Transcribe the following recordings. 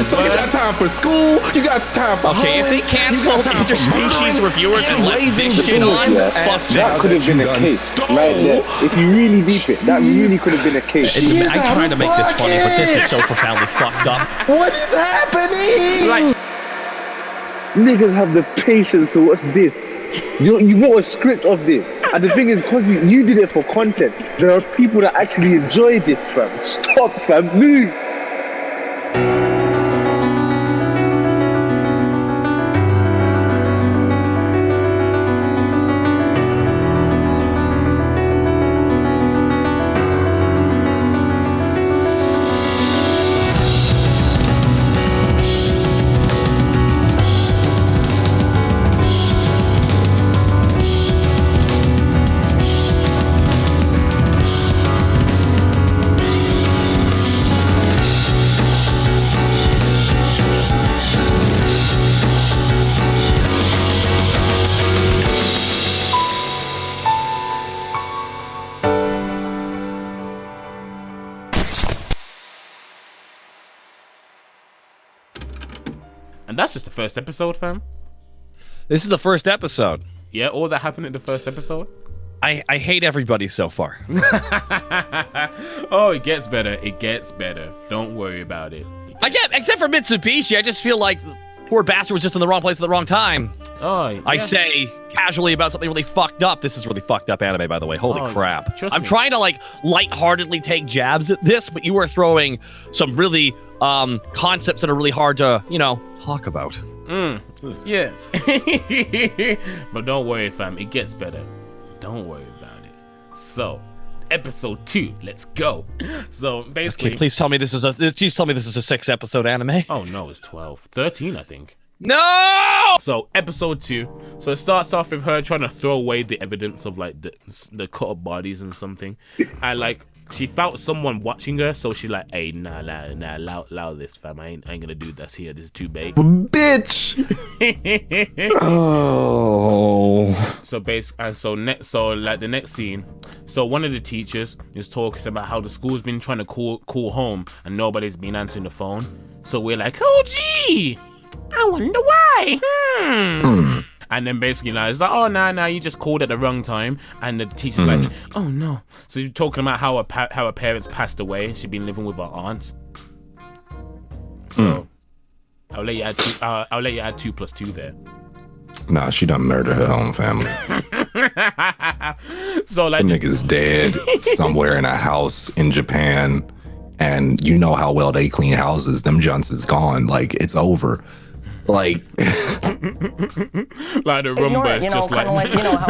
So you got time for school, you got time for okay, if they cancel interspecies reviewers and let this shit on, that could have been a case right there. If you really deep it, that really could have been a case. I'm trying to make this funny, but this is so profoundly fucked up. What is happening? Like, niggas have the patience to watch this. You wrote a script of this. And the thing is, because you did it for content, there are people that actually enjoy this, fam. Stop, fam. Move. And that's just the first episode, fam. this is the first episode. Yeah, all that happened in the first episode. I hate everybody so far. Oh, it gets better. It gets better. Don't worry about it. Except for Mitsubishi, I just feel like poor bastard was just in the wrong place at the wrong time. Oh, yeah. I say casually about something really fucked up. This is really fucked up anime, by the way. Holy crap. I'm trying to like lightheartedly take jabs at this, but you are throwing some really concepts that are really hard to, you know, talk about. Yeah. But don't worry, fam. It gets better. Don't worry about it. So, episode 2. Let's go. So basically, okay, please tell me this is a 6-episode anime. Oh no, it's 12. 13, I think. No! So episode 2. So it starts off with her trying to throw away the evidence of like the cut up bodies and something, and like she felt someone watching her, so she like, hey, nah, allow this, fam. I ain't gonna do this here. This is too big. Bitch. Oh. So like the next scene, so one of the teachers is talking about how the school's been trying to call home and nobody's been answering the phone. So we're like, oh gee, I wonder why. And then basically like, it's like, oh nah, you just called at the wrong time. And the teacher's like, oh no. So you're talking about how her parents passed away. She'd been living with her aunt. So I'll let you add 2. I'll let you add 2 plus 2 there. Nah, she done murdered her own family. So like, the nigga's dead somewhere in a house in Japan, and you know how well they clean houses. Them junts is gone. Like, it's over. Like the rumba is just like the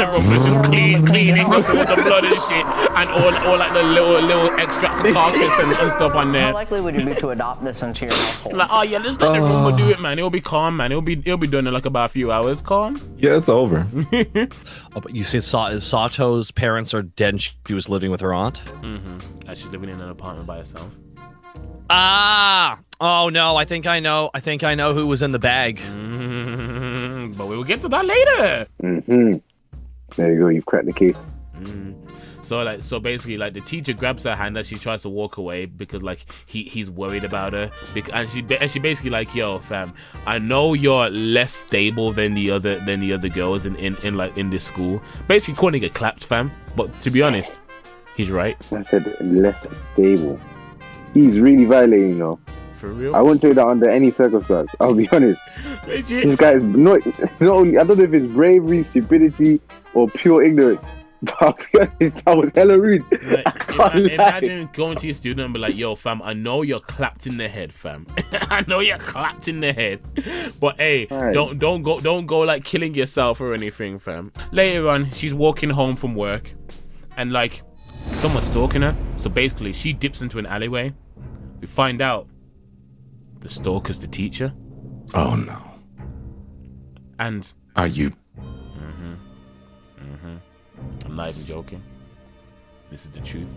rumba is just cleaning up all the blood and shit, and all like the little extracts of carcass and stuff on there. How likely would you be to adopt this into your household? Like, oh yeah, let's let the rumba do it, man. It'll be calm, man. It'll be done in like about a few hours. Calm. Yeah, it's over. Oh, but you say Sato's parents are dead and she was living with her aunt? And she's living in an apartment by herself. Oh no, I think I know who was in the bag. But we will get to that later. There you go, you've cracked the case. So basically like the teacher grabs her hand as she tries to walk away because like he's worried about her, and she basically like, yo fam, I know you're less stable than the other girls in this school. Basically calling her clapped, fam. But to be honest, he's right. I said less stable. He's really violating, you know. For real? I wouldn't say that under any circumstance. I'll be honest. Legit. This guy is not only, I don't know if it's bravery, stupidity, or pure ignorance. But I'll be honest, that was hella rude. Like, imagine going to your student and be like, yo fam, I know you're clapped in the head, fam. I know you're clapped in the head. But hey, right. don't go like killing yourself or anything, fam. Later on, she's walking home from work and like someone's stalking her. So basically she dips into an alleyway. We find out the stalker's the teacher. Oh no. And are you? I'm not even joking. This is the truth.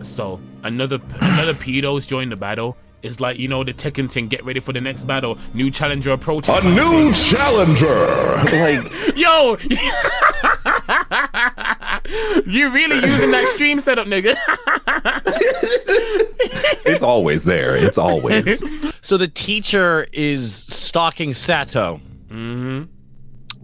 So another pedo's joined the battle. It's like, you know, the Tekken thing, get ready for the next battle. New challenger approaching. A new challenger! Like, yo! You really using that stream setup, nigga? It's always there. It's always. So the teacher is stalking Sato. Mm-hmm.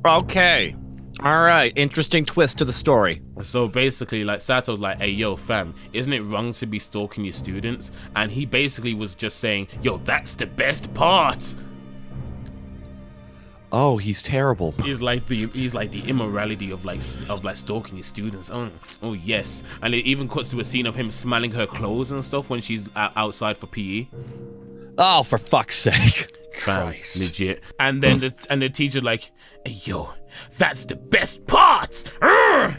Okay. All right. Interesting twist to the story. So basically, like, Sato's like, hey, yo, fam, isn't it wrong to be stalking your students? And he basically was just saying, yo, that's the best part. Oh, he's terrible. He's like the immorality of stalking your students. Oh yes. And it even cuts to a scene of him smelling her clothes and stuff when she's outside for PE. Oh, for fuck's sake. Fam, legit. And then the teacher like, hey, yo, that's the best part. I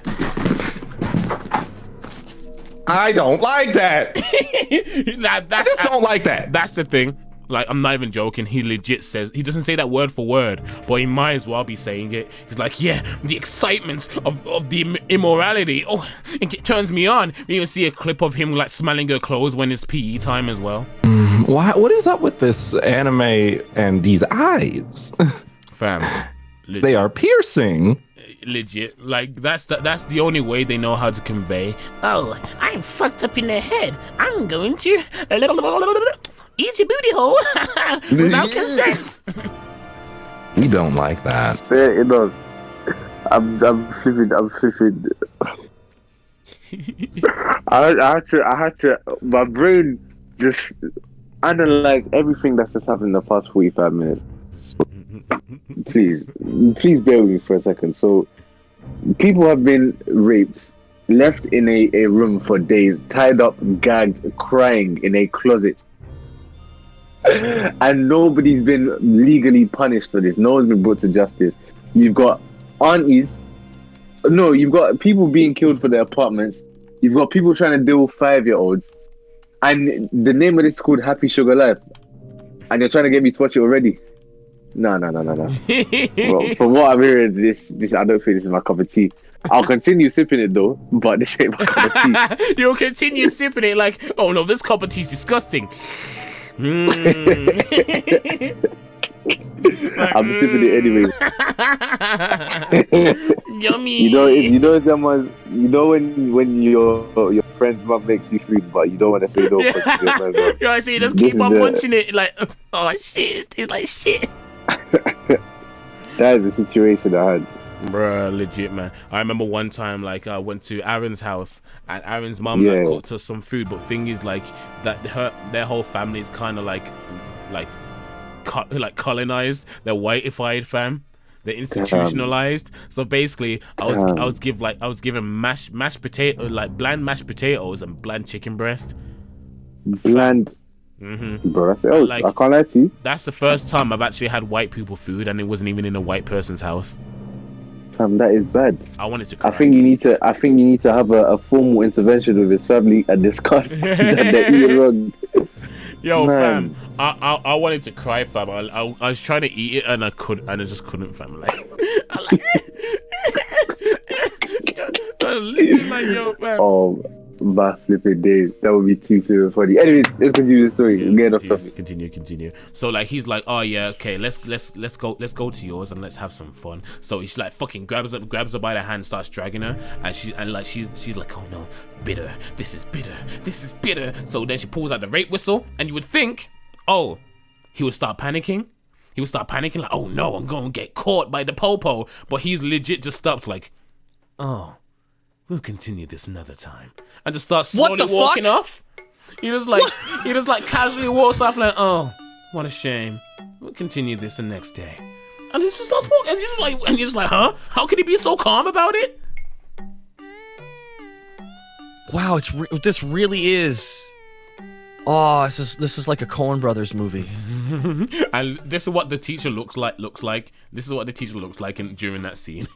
don't like that. I just don't like that. That's the thing. Like, I'm not even joking. He legit says, he doesn't say that word for word, but he might as well be saying it. He's like, yeah, the excitement of the immorality. Oh, it turns me on. We even see a clip of him like smelling her clothes when it's PE time as well. What is up with this anime and these eyes? Fam. Legit. They are piercing. Legit. Like, that's the only way they know how to convey, oh, I'm fucked up in the head. I'm going to eat your booty hole without consent. We don't like that. Yeah, you know, I'm flipping. I had to. My brain just analyzed everything that's just happened in the past 45 minutes. So, please bear with me for a second. So, people have been raped, left in a room for days, tied up, gagged, crying in a closet. And nobody's been legally punished for this. No one's been brought to justice. You've got aunties. No, you've got people being killed for their apartments. You've got people trying to deal with 5-year-olds. And the name of this is called Happy Sugar Life. And you're trying to get me to watch it already? No. Well, from what I'm hearing, this I don't think this is my cup of tea. I'll continue sipping it though, but this ain't my cup of tea. You'll continue sipping it like, oh no, this cup of tea is disgusting. I'm sipping it anyway. Yummy. You know when your friend's mom makes you food, but you don't want to say no. Yeah. You know, see, just keep on munching it like, oh shit, it's like shit. That is the situation I had. Bruh, legit, man. I remember one time, like, I went to Aaron's house, and Aaron's mum like, cooked us some food, but thing is, like, that their whole family is kind of like colonized. They're whiteified, fam. They're institutionalized. So basically, I was given mashed potato, like bland mashed potatoes and bland chicken breast. Bland. Mm-hmm. Bro, like, I can't lie to you. That's the first time I've actually had white people food, and it wasn't even in a white person's house. That is bad. I wanted to cry. I think you need to have a formal intervention with his family and discuss that they're eating wrong. Yo, man. fam, I wanted to cry, fam. I was trying to eat it and I just couldn't, fam. Like, yo, fam. Oh, my flipping days. That would be too flipping funny. Anyways, let's continue the story. Yeah, get off topic. Continue. So like he's like, oh yeah, okay, let's go to yours and let's have some fun. So he's like fucking grabs her by the hand, starts dragging her, and she's like, oh no, bitter. This is bitter. So then she pulls out the rape whistle, and you would think, oh, he would start panicking. Like, oh no, I'm gonna get caught by the popo. But he's legit just stops like, oh, we'll continue this another time, and just starts slowly walking off. He just like casually walks off like, oh, what a shame. We'll continue this the next day. And he just starts walking, and you're just like, huh? How can he be so calm about it? Wow, this really is. Oh, this is like a Coen Brothers movie. And this is what the teacher looks like. This is what the teacher looks like during that scene.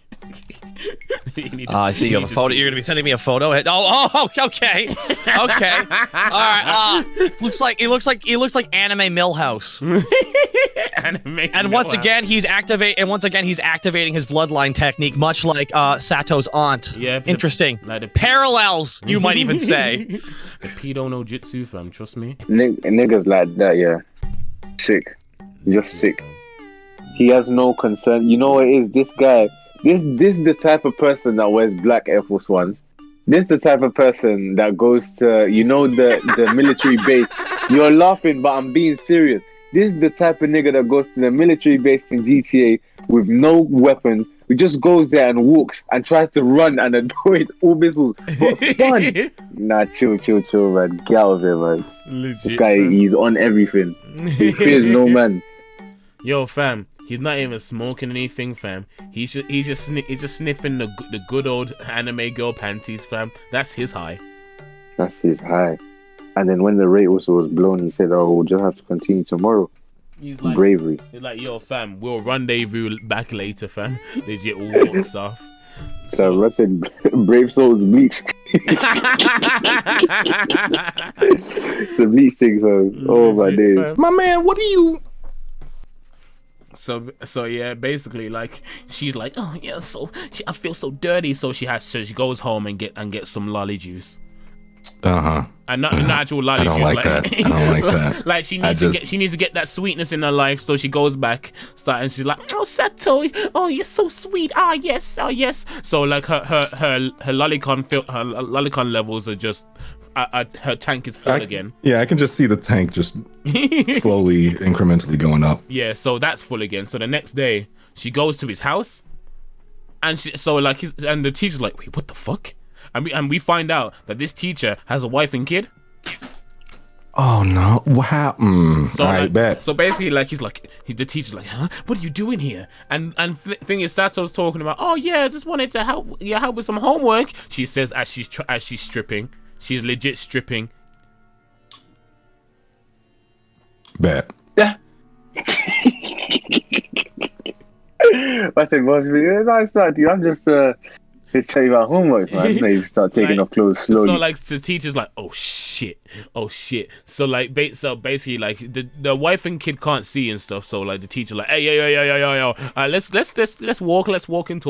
I see you have a photo. You're gonna be sending me a photo. Oh, okay. All right. Looks like Anime Millhouse. And once again he's activating his bloodline technique, much like Sato's aunt. Yeah. Interesting. Parallels, you might even say. The pedo no jutsu, fam. Trust me. Niggas like that, yeah. Sick. Just sick. He has no concern. You know what it is? This guy. This is the type of person that wears black Air Force Ones. This is the type of person that goes to, the military base. You're laughing, but I'm being serious. This is the type of nigga that goes to the military base in GTA with no weapons. He just goes there and walks and tries to run and avoid all missiles. But fun. Nah, chill, man. Get out of here, man. Legit, this guy, fam. he's on everything. He fears no man. Yo, fam. He's not even smoking anything, fam. He's just sniffing the good old anime girl panties, fam. That's his high. That's his high. And then when the rate also was blown, he said, "Oh, we'll just have to continue tomorrow." He's like, bravery. He's like, "Yo, fam, we'll rendezvous back later, fam." Legit all walks off. So I said, "Brave souls bleach." The bleach thing, fam. Oh my days. Fam. My man, what are you? So yeah, basically, like, she's like, "Oh yeah, I feel so dirty." So she goes home and get some lolly juice. And not actual lolly juice. I don't like that. I don't like that. Like she needs to get that sweetness in her life. So she goes back, and she's like, "Oh Sato, oh you're so sweet. Ah yes, oh yes." So like her lolicon levels are just her tank is full again. Yeah, I can just see the tank just slowly, incrementally going up. Yeah, so that's full again. So the next day she goes to his house, and the teacher's like, "Wait, what the fuck?" And we find out that this teacher has a wife and kid. Oh no! What happened? So I bet. So basically, like the teacher's like, "Huh? What are you doing here?" And thing is, Sato's talking about, "Oh yeah, I just wanted to help with some homework." She says as she's stripping, she's legit stripping. Bet. Yeah. I said, "Boss, it's not, dude. I'm just let's tell you about homework, man." So you start taking off clothes slowly. So like the teacher's like, oh shit. So like basically like the wife and kid can't see and stuff. So like the teacher like, "Hey yo. Let's walk and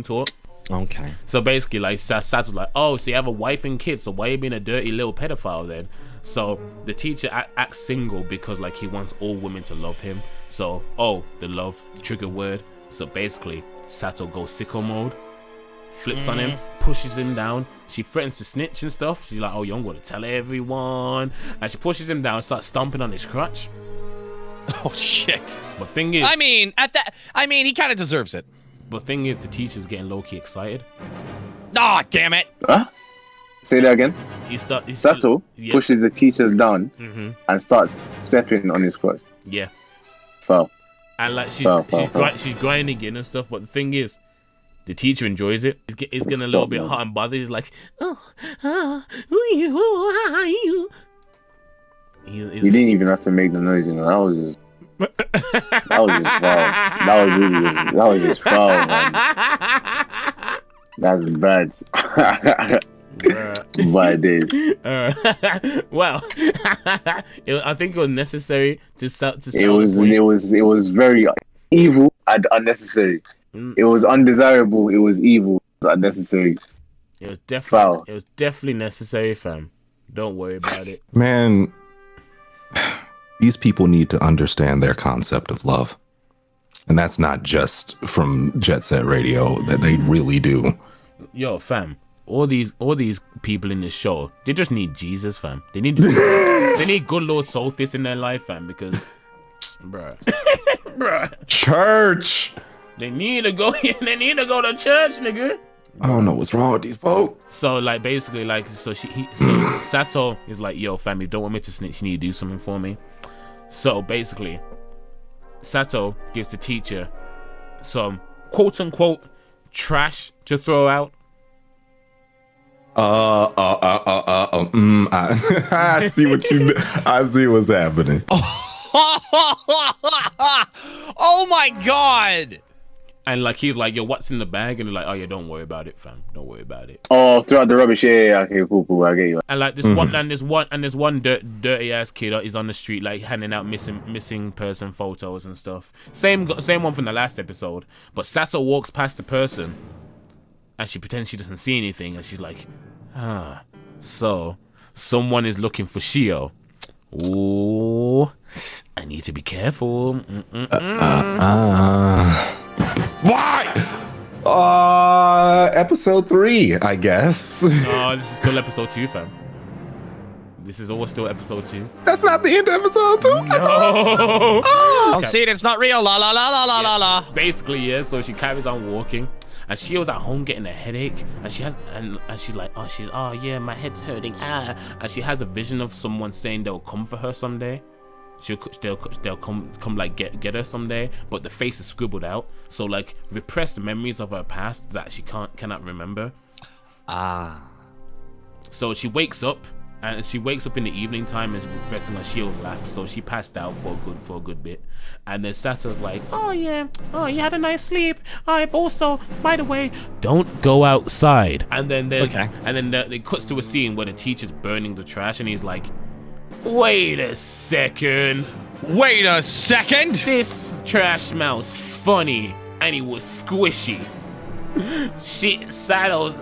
talk. Okay. So basically like Sato's like, "Oh, so you have a wife and kid. So why are you being a dirty little pedophile then?" So the teacher acts single because like he wants all women to love him. So the love trigger word. So basically Sato goes sicko mode. Flips on him, pushes him down. She threatens to snitch and stuff. She's like, "Oh, I'm gonna tell everyone." And she pushes him down, starts stomping on his crotch. Oh shit. But thing is, he kind of deserves it. But thing is, the teacher's getting low-key excited. Ah, damn it. Huh? Say that again. Sato pushes the teachers down and starts stepping on his crotch. Yeah. Foul. And like she's grinding it and stuff. But the thing is, the teacher enjoys it. He's getting a little bit hot and bothered. He's like, "Oh, who are you? Who are you?" He didn't even have to make the noise, you know. That was just foul. That was just foul, man. That's bad. Bad days. Well, I think it was necessary to it was very evil and unnecessary. It was undesirable. It was evil. It was unnecessary. It was definitely foul. It was definitely necessary, fam. Don't worry about it. Man, these people need to understand their concept of love. And that's not just from Jet Set Radio. That they really do. Yo, fam. All these people in this show, they just need Jesus, fam. They need good Lord Soulfist in their life, fam, because bruh. Church. They need to go to church, nigga. I don't know what's wrong with these folks. So like basically like so Sato is like, "Yo, fam, you don't want me to snitch, you need to do something for me." So basically Sato gives the teacher some quote unquote trash to throw out. I see what you. I see what's happening. Oh my god! And like he's like, "Yo, what's in the bag?" And they're like, "Oh yeah, don't worry about it, fam. Don't worry about it." Oh, throw out the rubbish. Yeah. Okay, cool. I get you. And like this one dirty ass kid is on the street like handing out missing person photos and stuff. Same one from the last episode. But Sato walks past the person, and she pretends she doesn't see anything, and she's like, so someone is looking for Shio. Ooh, I need to be careful. Why? Episode 3, I guess. No, this is still episode 2, fam. This is all still episode 2. That's not the end of episode 2. No. I'll see it. It's not real. La la la la la la la. Basically, yeah. So she carries on walking, and she was at home getting a headache, and she's like, oh yeah, my head's hurting. And she has a vision of someone saying they'll come for her someday. They'll come like get her someday, but the face is scribbled out, so like repressed memories of her past that she cannot remember. So she wakes up. And she wakes up in the evening time and is resting on Shio's lap, so she passed out for a good bit. And then Sato's like, oh yeah, you had a nice sleep. Also, by the way, don't go outside. And then it cuts to a scene where the teacher's burning the trash, and he's like, wait a second. This trash smells funny, and it was squishy. Sato's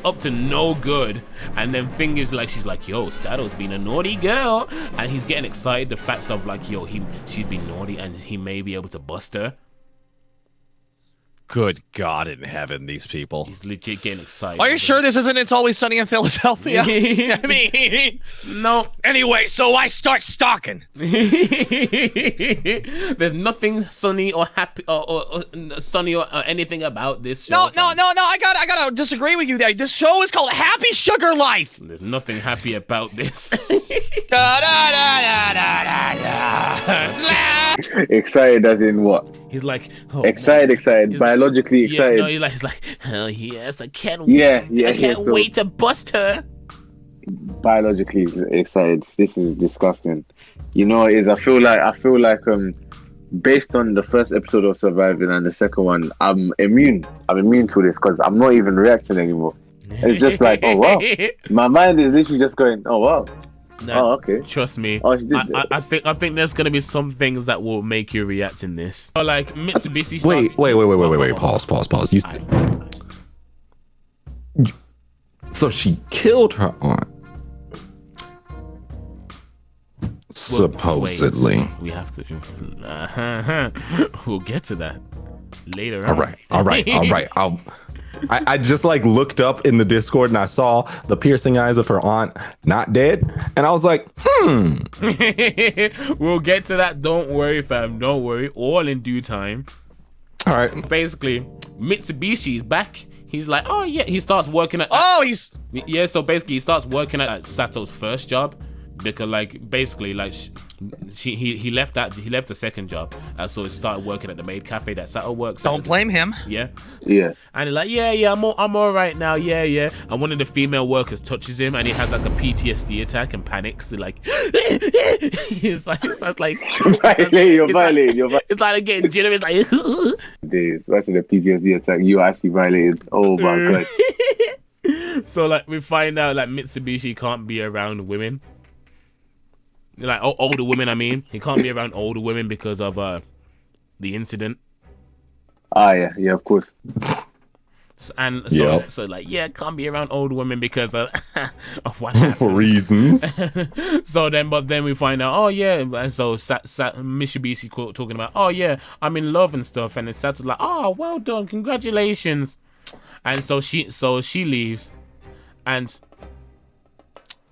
up to no good, and then she's like, yo, Sato's been a naughty girl, and he's getting excited the facts of like, yo, she'd be naughty and he may be able to bust her. Good God in heaven, these people. He's legit getting excited. Are you sure this isn't It's Always Sunny in Philadelphia? I mean, no. Anyway, so I start stalking. There's nothing sunny or happy or sunny or anything about this show. No. I gotta disagree with you there. This show is called Happy Sugar Life. There's nothing happy about this. Excited as in what? He's like, excited, biologically excited. Yeah, no, he's like, oh yes, I can't wait to bust her. Biologically excited. This is disgusting. You know what it is? I feel like based on the first episode of Surviving and the second one, I'm immune to this because I'm not even reacting anymore. It's just like, oh wow. My mind is literally just going, oh wow. No, okay. Trust me. Oh, she did I think there's gonna be some things that will make you react in this. Or like Mitsubishi. Wait. Pause. So she killed her aunt. Supposedly. Wait, we have to. We'll get to that later. All right. I just like looked up in the Discord and I saw the piercing eyes of her aunt not dead, and I was like, We'll get to that. Don't worry, fam. Don't worry. All in due time. All right. Basically, Mitsubishi is back. He's like, oh yeah. He starts working at. So basically, he starts working at Sato's first job. Because like basically like he left the second job, so he started working at the maid cafe that Sato works. Don't blame him. Yeah. And he's like, yeah, I'm all right now. Yeah. And one of the female workers touches him, and he has like a PTSD attack and panics. Like, it's like you're violating. It's like getting jittery. It's like, Dave, that's the PTSD attack. You actually violated. Oh my god. So like we find out like Mitsubishi can't be around women. Like older women, I mean. He can't be around older women because of the incident. Yeah, of course. So like, yeah, can't be around older women because of what happened. For reasons. But then we find out, oh yeah, and so Mitsubishi talking about, oh yeah, I'm in love and stuff, and then Sato's like, oh, well done, congratulations. And so she leaves, and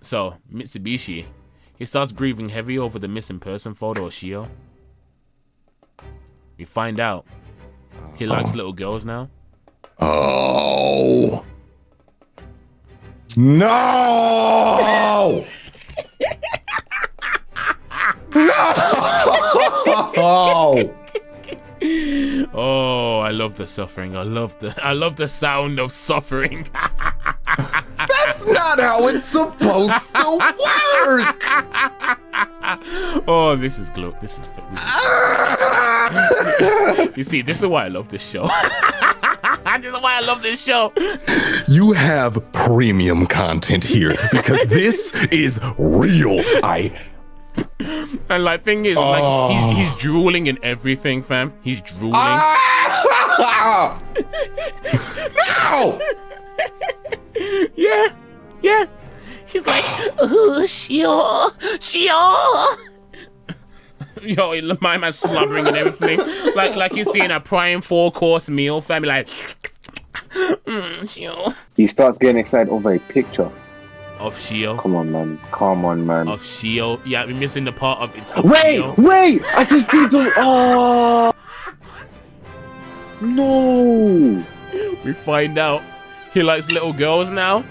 so Mitsubishi, he starts breathing heavy over the missing person photo of Shio. We find out he likes little girls now. Oh no! No! Oh, I love the suffering. I love the sound of suffering. That's not how it's supposed to work. Oh, this is glow. This is you see, this is why I love this show. This is why I love this show. You have premium content here because this is real. And like thing is, like he's drooling and everything, fam. He's drooling. No! Yeah. He's like, Shio. Yo, my man slobbering and everything. like he's seeing a prime 4-course meal, fam. Like, Shio. He starts getting excited over a picture. of Shio. Come on, man. Come on, man. Of Shio. Yeah, we're missing the part of it's of Wait, Shio. wait! I just need to. Oh no! We find out he likes little girls now.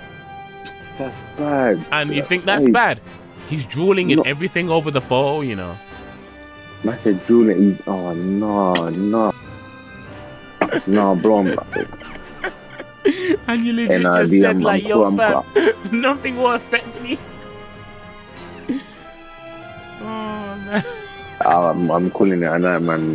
That's bad. And you think that's bad? He's drooling and everything over the photo, you know. I said drooling. He's oh no, bro. And you literally just said like, yo, fam, nothing will affect me. Oh man. I'm calling it a night, man.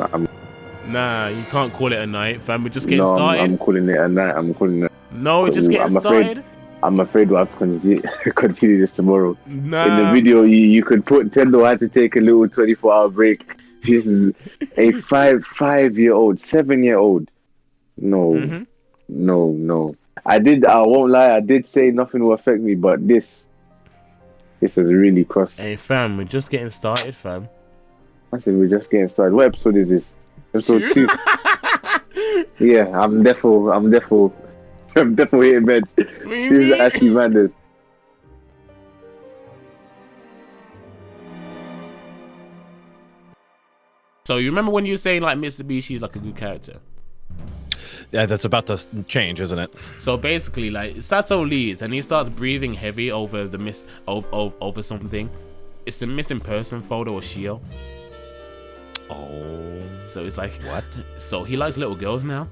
Nah, you can't call it a night, fam. We're just getting started. I'm calling it a night. I'm calling it. No, we're just getting started. I'm afraid we'll have to continue this tomorrow. Nah. In the video, you could put Tendo had to take a little 24-hour break. This is a 5-year-old, 7-year-old. No, no. I won't lie, I did say nothing will affect me, but this is really cross. Hey, fam, we're just getting started, fam. I said we're just getting started. What episode is this? Episode 2. Yeah, I'm definitely in bed. This is actually madness. So you remember when you were saying like Mitsubishi is like a good character? Yeah, that's about to change, isn't it? So basically, like Sato leaves and he starts breathing heavy over the over something. It's the missing person photo of Shio. Oh, so it's like what? So he likes little girls now.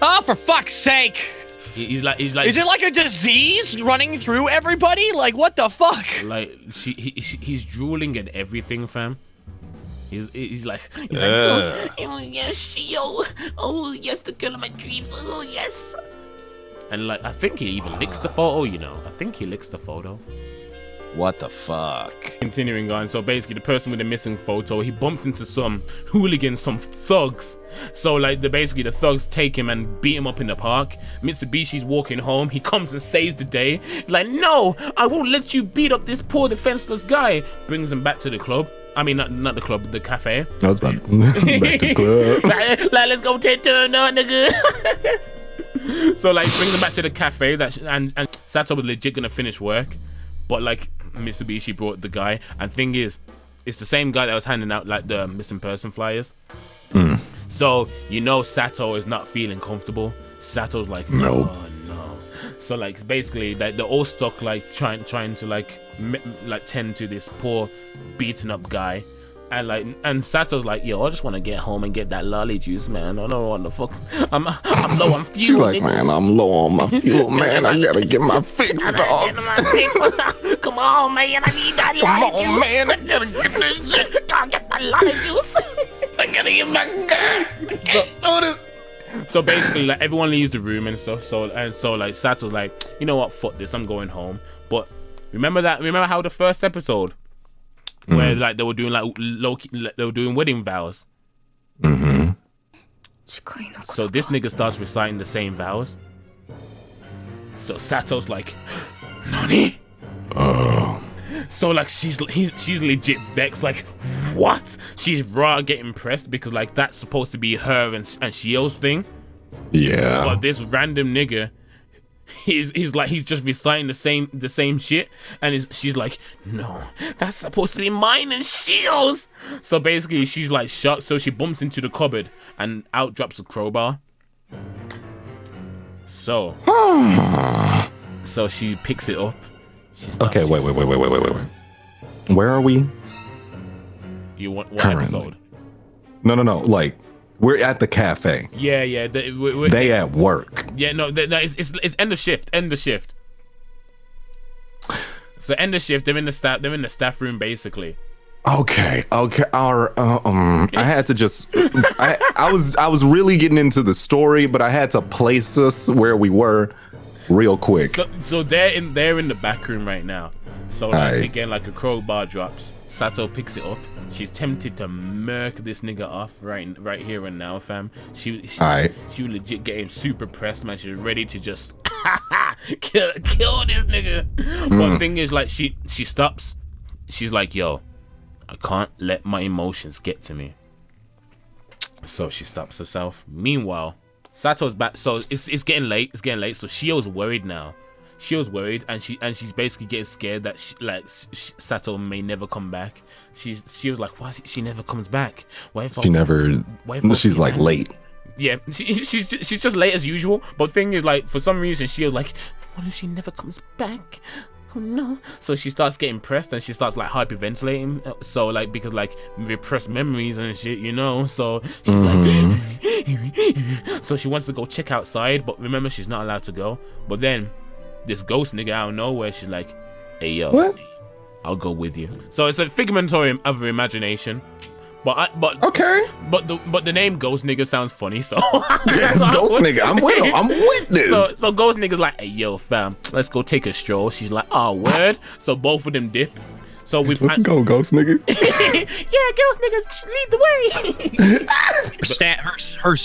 Oh, for fuck's sake! He's like. Is it like a disease running through everybody? Like what the fuck? Like he's drooling at everything, fam. He's like, oh yes, Shio. Oh yes, the girl of my dreams. Oh yes. And like, I think he even licks the photo. You know, I think he licks the photo. What the fuck? Continuing on, so basically the person with the missing photo, he bumps into some hooligans, some thugs. So like basically the thugs take him and beat him up in the park. Mitsubishi's walking home, he comes and saves the day. Like, no, I won't let you beat up this poor defenseless guy. Brings him back to the club. I mean, not the club, the cafe. I was back to the club. like, let's go take turn on, nigga. So like brings him back to the cafe and Sato was legit gonna finish work. But like Mitsubishi brought the guy, and thing is, it's the same guy that was handing out like the missing person flyers. So you know Sato is not feeling comfortable. Sato's like, no. So like basically they're all stuck like trying to like tend to this poor beaten up guy. And Sato's like, yo, I just want to get home and get that lolly juice, man. I don't want the fuck. I'm low on fuel. She's like, man, I'm low on my fuel, man. I gotta get my fix, dog. Come on, man. I need that lolly juice. Come on, man. I gotta get this shit. Gotta get that lolly juice. I gotta get my gun. So basically, like everyone leaves the room and stuff. So like Sato's like, you know what? Fuck this. I'm going home. But remember how the first episode, where like they were doing like they were doing wedding vows. So this nigga starts reciting the same vows. So Sato's like, Nani? Oh. So like she's legit vexed. Like, what? She's raw getting pressed because like that's supposed to be her and Shio's thing. Yeah. But this random nigga, he's just reciting the same shit, and she's like, no, that's supposed to be mine and Shio's. So basically she's like shocked. So she bumps into the cupboard and out drops a crowbar. So she picks it up. Okay, wait. Where are we? You want what currently? Episode? No. Like, we're at the cafe. Yeah. They at work. Yeah, no, it's end of shift. So end of shift. They're in the staff room basically. Okay. I had to just. I was really getting into the story, but I had to place us where we were real quick. So they're in the back room right now. So like, again, like a crowbar drops. Sato picks it up. She's tempted to murk this nigga off right here and now, fam. She legit getting super pressed, man. She's ready to just kill this nigga. One thing is like she stops. She's like, yo, I can't let my emotions get to me. So she stops herself. Meanwhile, Sato's back. So it's getting late. So Shio's worried now. Shio's worried, and she's basically getting scared that Sato may never come back. She was like, why she never comes back? She's like late. Yeah, she's just late as usual. But thing is, like, for some reason, Shio's like, what if she never comes back? Oh no. So she starts getting pressed, and she starts like hyperventilating. So like, because like repressed memories and shit, you know. So she's like, so she wants to go check outside, but remember, she's not allowed to go. But then this ghost nigga out of nowhere, she's like, hey yo, what? I'll go with you. So it's a figment of her imagination. But the name Ghost Nigga sounds funny, so yes, Ghost Nigga, I'm with him. I'm with this. So Ghost Nigga's like, hey yo fam, let's go take a stroll. She's like, oh word. So both of them dip. So let's go, Ghost Nigga. Yeah, Ghost Niggas lead the way.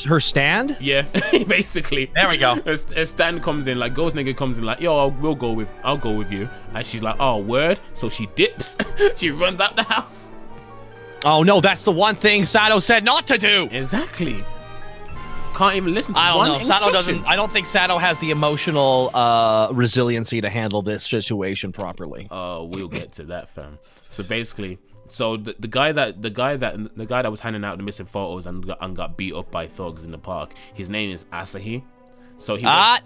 her stand? Yeah, basically. There we go. A stand comes in, like Ghost Nigga comes in, like, yo, I'll go with you. And she's like, oh word. So she dips. She runs out the house. Oh no, that's the one thing Sato said not to do. Exactly. Can't even listen to I don't one know. instruction. Sato doesn't. I don't think Sato has the emotional resiliency to handle this situation properly. We'll get to that, fam. So basically, the guy that was handing out the missing photos and got beat up by thugs in the park, his name is Asahi. So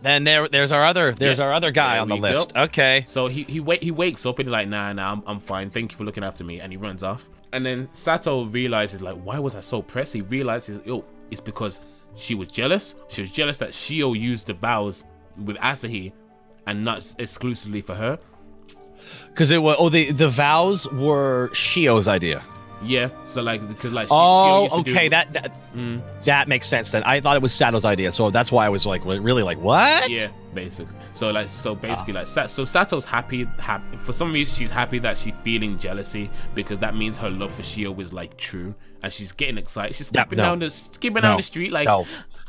then there's our other guy on the list. Go. Okay. So he wakes up and he's like, nah, I'm fine. Thank you for looking after me, and he runs off. And then Sato realizes, like, why was I so pressed? He realizes, it's because she was jealous. She was jealous that Shio used the vows with Asahi and not exclusively for her. Because the vows were Shio's idea. Yeah, so like, because like, Shio used to okay, that makes sense then. I thought it was Sato's idea, so that's why I was like, really, like, what? Yeah, basically. So Sato's happy. For some reason, she's happy that she's feeling jealousy because that means her love for Shio is like true, and she's getting excited. She's skipping down the street like,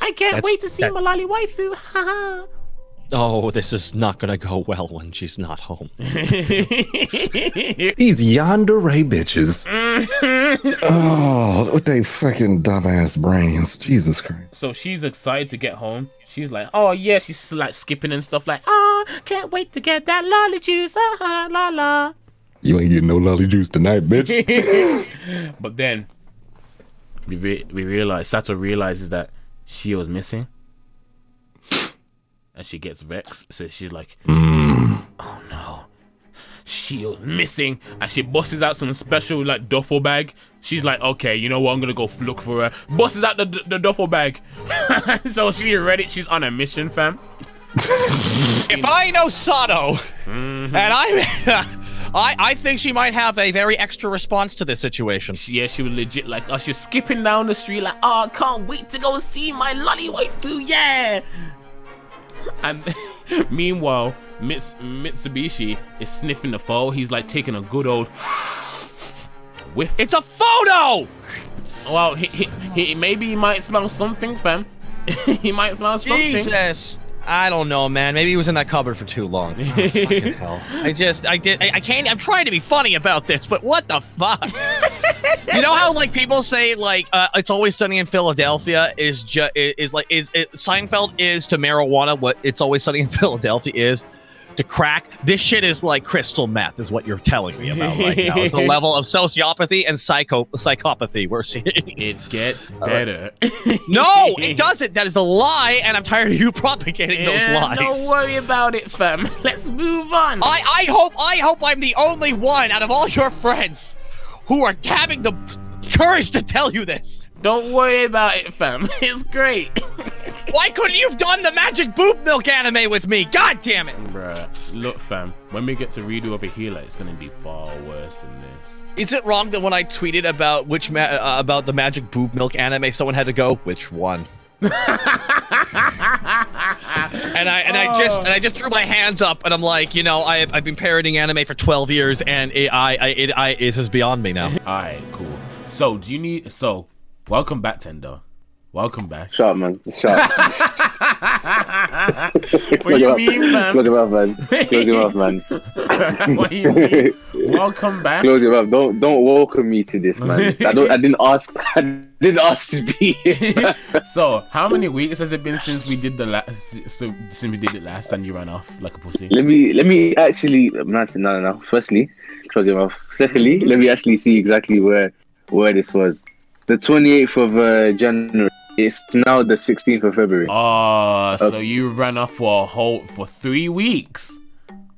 I can't wait to see my lolly waifu. Haha. Oh, this is not gonna go well when she's not home. These yandere bitches. Oh, with they fucking dumbass brains. Jesus Christ. So she's excited to get home. She's like, oh yeah, she's like skipping and stuff like, oh, can't wait to get that lolly juice. La la. You ain't getting no lolly juice tonight, bitch. But then we realize, Sato realizes that Shio's missing. And she gets vexed, so she's like, oh no, Shio's missing. And she busts out some special like duffel bag. She's like, okay, you know what, I'm gonna go look for her. Busts out the duffel bag. So she's ready, she's on a mission, fam. If I know Sato, and I think she might have a very extra response to this situation. She was legit like, oh, she's skipping down the street like, oh, I can't wait to go see my lolly waifu, yeah. And meanwhile, Mitsubishi is sniffing the photo. He's like taking a good old whiff. It's a photo! Well, he maybe he might smell something, fam. He might smell something. Jesus. I don't know, man. Maybe he was in that cupboard for too long. Oh, fucking hell. I can't, I'm trying to be funny about this, but what the fuck? You know how, like, people say, like, It's Always Sunny in Philadelphia Seinfeld is to marijuana what It's Always Sunny in Philadelphia is to crack? This shit is like crystal meth, is what you're telling me about right now. It's the level of sociopathy and psychopathy we're seeing. It gets better. No, it doesn't. That is a lie, and I'm tired of you propagating those lies. Don't worry about it, fam. Let's move on. I hope I'm the only one out of all your friends who are having the courage to tell you this. Don't worry about it, fam. It's great. Why couldn't you have done the Magic Boob Milk anime with me? God damn it. Bruh, look, fam. When we get to redo over here, like, it's gonna be far worse than this. Is it wrong that when I tweeted about about the Magic Boob Milk anime, someone had to go, which one? and I just threw my hands up, and I'm like, you know, I've been parroting anime for 12 years, and it is beyond me now. All right, cool. So welcome back, Tendo. Welcome back. Shut up, man. Shut up. What do you mean, man? Close your mouth, man. Close your mouth, man. What do you mean? Welcome back. Close your mouth. Don't welcome me to this, man. I didn't ask. I didn't ask to be here. So, how many weeks has it been since we did the last? Since we did it last, and you ran off like a pussy? Let me actually. No. Firstly, close your mouth. Secondly, let me actually see exactly where this was. The 28th of January. It's now the 16th of February. Oh, so you ran off for 3 weeks.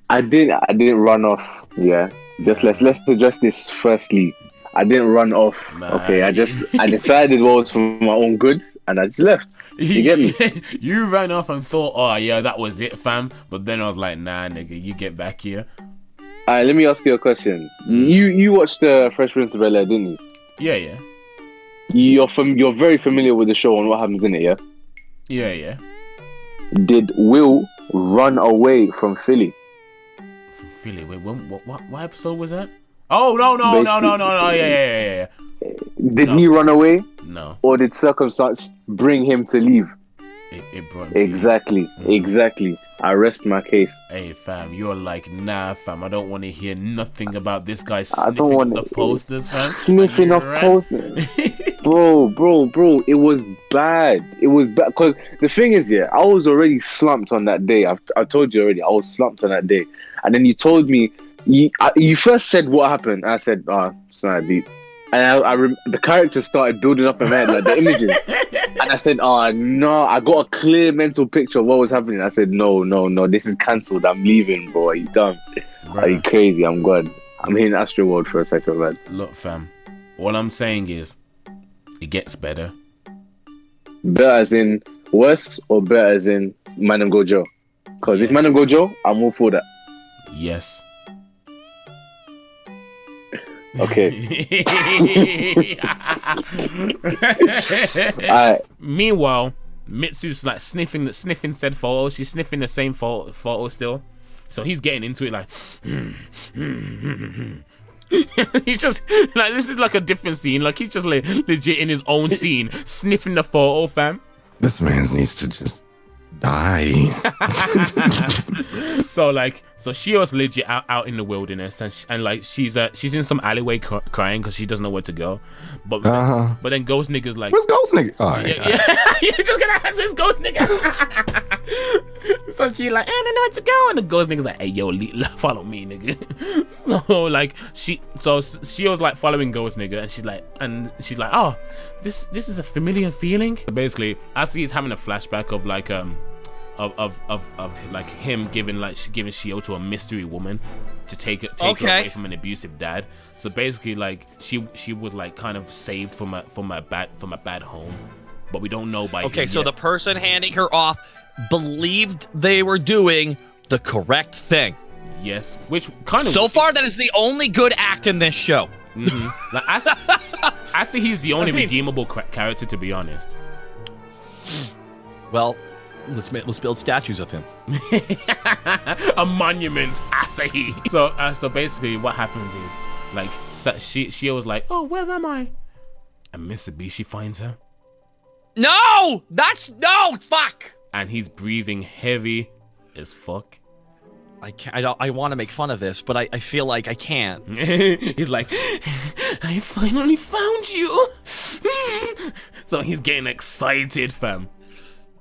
I didn't run off. Yeah. Just let's address this firstly. I didn't run off. Nah. Okay. I decided what was for my own good, and I just left. You get me? You ran off and thought, oh yeah, that was it, fam. But then I was like, nah, nigga, you get back here. Alright, let me ask you a question. You watched Fresh Prince of Bel-Air, didn't you? Yeah. You're very familiar with the show and what happens in it, yeah? Yeah. Did Will run away from Philly? From Philly? Wait, what episode was that? Oh, no. Yeah. Did he run away? No. Or did circumstance bring him to leave? It brought Exactly. I rest my case. Hey, fam, you're like, nah, fam, I don't want to hear nothing about this guy I sniffing don't want up the posters, fam. Sniffing up posters. Bro, it was bad. Because the thing is, yeah, I was already slumped on that day. I told you already, I was slumped on that day. And then you told me, you first said what happened. I said, it's not deep. And the characters started building up in my head, like the images. And I said, no, I got a clear mental picture of what was happening. I said, no, this is cancelled. I'm leaving, bro. Are you dumb? Are you crazy? I'm good. I'm hitting Astro World for a second, man. Look, fam, all I'm saying is, it gets better. Better as in worse or better as in Man and Go Joe? Because if Man and Go Joe, I'm all for that. Yes. Okay. Alright. Meanwhile, Mitsu's like sniffing said photo. She's sniffing the same photo still. So he's getting into it like he's just like, this is like a different scene. Like he's just like legit in his own scene, sniffing the photo, fam. This man needs to just die. So Shio's legit out in the wilderness, and like she's in some alleyway crying because she doesn't know where to go. But then Ghost Nigga's like, where's Ghost Nigga? You're just gonna answer his Ghost Nigga. So she like, I don't know where to go, and the Ghost Nigga's like, hey yo, follow me, nigga. So like she was like following Ghost Nigga, and she's like, oh, this is a familiar feeling. Basically, as he's having a flashback of like of like him giving Shio to a mystery woman to take her away from an abusive dad. So basically, like she was like kind of saved from a bad home, but we don't know by him so yet. the person handing her off believed they were doing the correct thing. Yes, which kind of far that is the only good act in this show. Mm-hmm. Like I see he's the only redeemable character, to be honest. Well, let's build statues of him. A monument, Asahi. So basically, what happens is like she was like, oh, where am I? And Mitsubishi finds her. No, fuck. And he's breathing heavy as fuck. I can't. I want to make fun of this, but I feel like I can't. He's like, I finally found you. So he's getting excited, fam.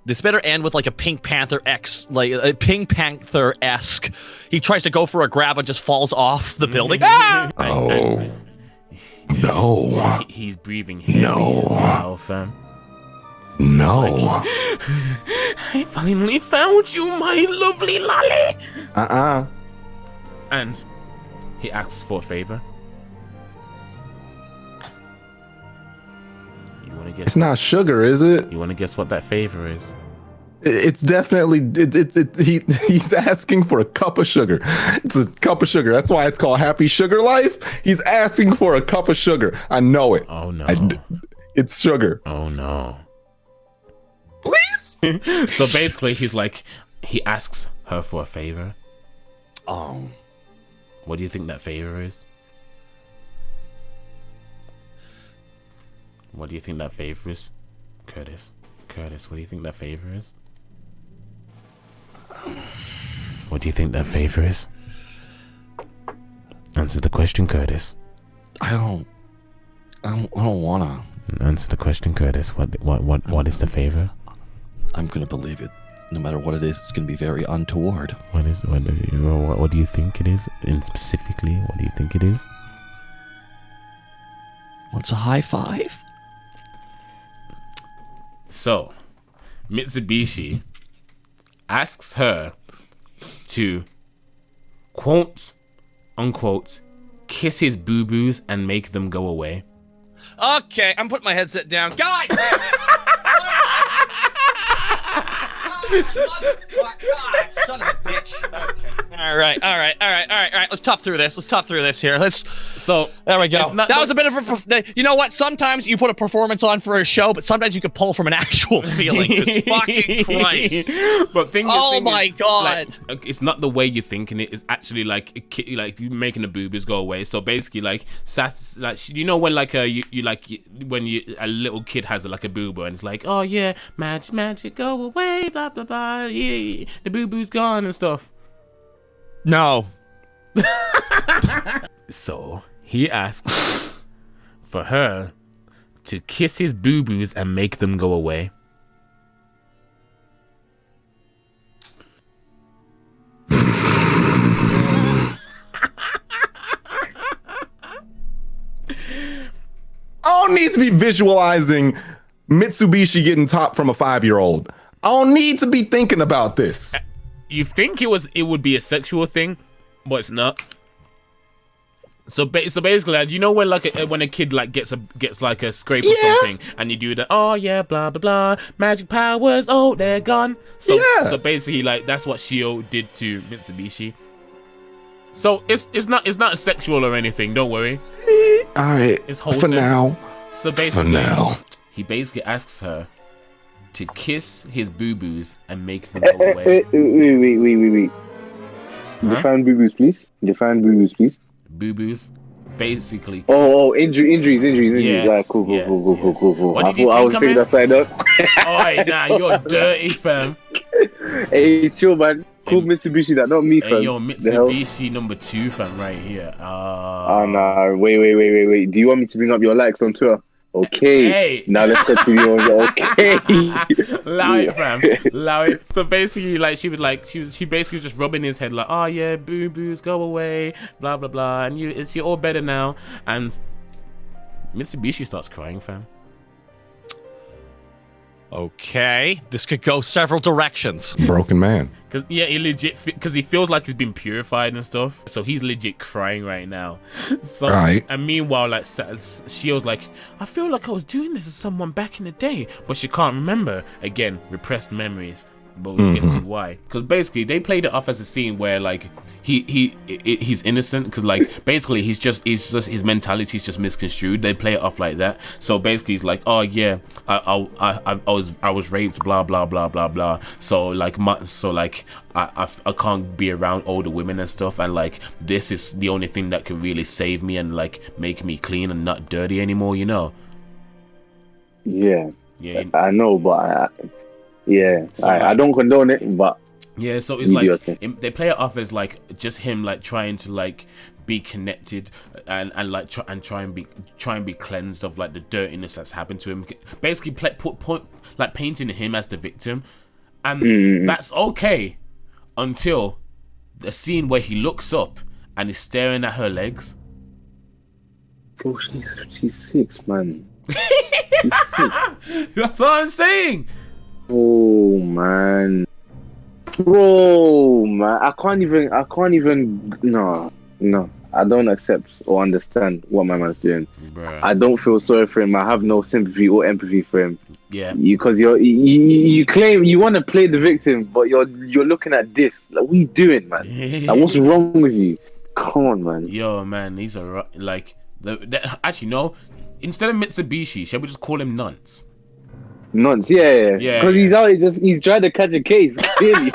This better end with like a Pink Panther-esque. He tries to go for a grab and just falls off the building. No. He's breathing heavy as well, fam. No. Like, I finally found you, my lovely lolly. And he asks for a favor. You want to guess? It's not sugar, is it? You want to guess what that favor is? It's definitely he's asking for a cup of sugar. It's a cup of sugar. That's why it's called Happy Sugar Life. He's asking for a cup of sugar. I know it. Oh no. It's sugar. Oh no. Please. So basically he asks her for a favor. What do you think that favor is? What do you think that favor is? Curtis, what do you think that favor is? What do you think their favor is? Answer the question, Curtis. I don't wanna. Answer the question, Curtis. What is the favor? I'm gonna believe it. No matter what it is, it's gonna be very untoward. What do you think it is? And specifically, what do you think it is? What's a high five? So, Mitsubishi asks her to, quote unquote, kiss his boo-boos and make them go away. Okay, I'm putting my headset down. Guys! Son of a bitch. Okay. All right. Let's tough through this here. So there we go. That was a bit of a. You know what? Sometimes you put a performance on for a show, but sometimes you could pull from an actual feeling. Just fucking Christ. But oh my God. Like, it's not the way you're thinking it. It's actually like you making the boobies go away. So basically, like you know when like a little kid has like a boo boo and it's like, oh yeah, magic go away, blah blah blah. Yeah, the boo boo's gone and stuff. No. So he asks for her to kiss his boo-boos and make them go away. I don't need to be visualizing Mitsubishi getting top from a 5-year-old. I don't need to be thinking about this. You think it would be a sexual thing, but it's not. So basically, like, you know when when a kid like gets like a scrape or something, and you do that, oh yeah, blah blah blah, magic powers, oh they're gone. So basically, like that's what Shio did to Mitsubishi. So it's not sexual or anything. Don't worry. All right. It's wholesome. For now. So basically, he basically asks her to kiss his boo-boos and make them go away. Wait. Huh? Define boo-boos, please. Boo-boos, basically. Oh, injuries. Yes, Yeah, cool. What did you I was thinking that side up. Alright, nah, you're dirty, fam. Hey, sure, man. Cool Mitsubishi, that not me, fam. Hey, yo, Mitsubishi number 2, fam, right here. Nah, wait. Do you want me to bring up your likes on Twitter? Okay. Hey. Now let's continue on. Okay. Allow it, fam. Allow it. So basically, like she basically just rubbing his head like, oh yeah, boo boos, go away, blah blah blah, and you're all better now. And Mitsubishi starts crying, fam. Okay, this could go several directions. Broken man. Cause he feels like he's been purified and stuff. So he's legit crying right now. So right. And meanwhile, like Shio's like, I feel like I was doing this to someone back in the day, but she can't remember. Again, repressed memories. But we'll get to why. Because basically they played it off as a scene where like he's innocent, because like basically he's just his mentality is just misconstrued. They play it off like that. So basically he's like, oh yeah, I was raped, blah blah blah blah blah. So like I can't be around older women and stuff, and like this is the only thing that can really save me and like make me clean and not dirty anymore, you know. Yeah. I know, but So I don't condone it, but yeah, so it's like they play it off as like just him like trying to like be connected and like try and be cleansed of like the dirtiness that's happened to him. Basically, like painting him as the victim, and that's okay until the scene where he looks up and is staring at her legs. Bro, she's 6, man. That's what I'm saying. Oh man, bro, man, I can't even. No, I don't accept or understand what my man's doing. Bruh. I don't feel sorry for him. I have no sympathy or empathy for him. Yeah, because you claim you want to play the victim, but you're looking at this. Like, what are you doing, man? Like, what's wrong with you? Come on, man. Yo, man, these are like actually no. Instead of Mitsubishi, shall we just call him Nunts? Nonce, yeah. Because he's out here he's trying to catch a case, clearly.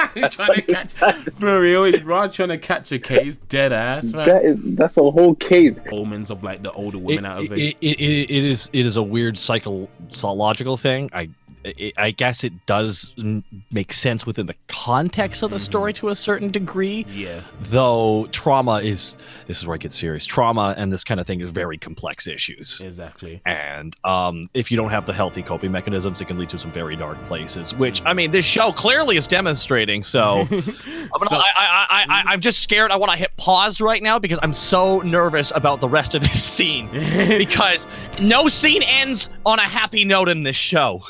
For real, he's trying to catch a case, dead ass, man. That's a whole case. Omens of like the older women out of it. It is a weird psychological thing. I guess it does make sense within the context of the story to a certain degree. Yeah. Though this is where it gets serious. Trauma and this kind of thing is very complex issues. Exactly. And if you don't have the healthy coping mechanisms, it can lead to some very dark places, which, I mean, this show clearly is demonstrating. So, I'm just scared. I want to hit pause right now because I'm so nervous about the rest of this scene. Because no scene ends on a happy note in this show.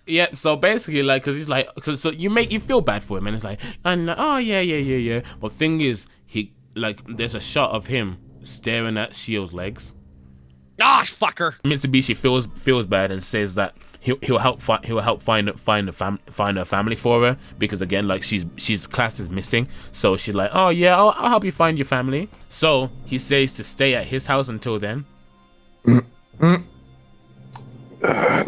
Yeah, so basically, like, because he's like, so you feel bad for him, and it's like, and oh yeah. But thing is, there's a shot of him staring at Shio's legs. Ah, fucker. Mitsubishi feels bad and says that he'll help find a family for her, because again, like, she's classed as missing. So she's like, oh yeah, I'll help you find your family. So he says to stay at his house until then.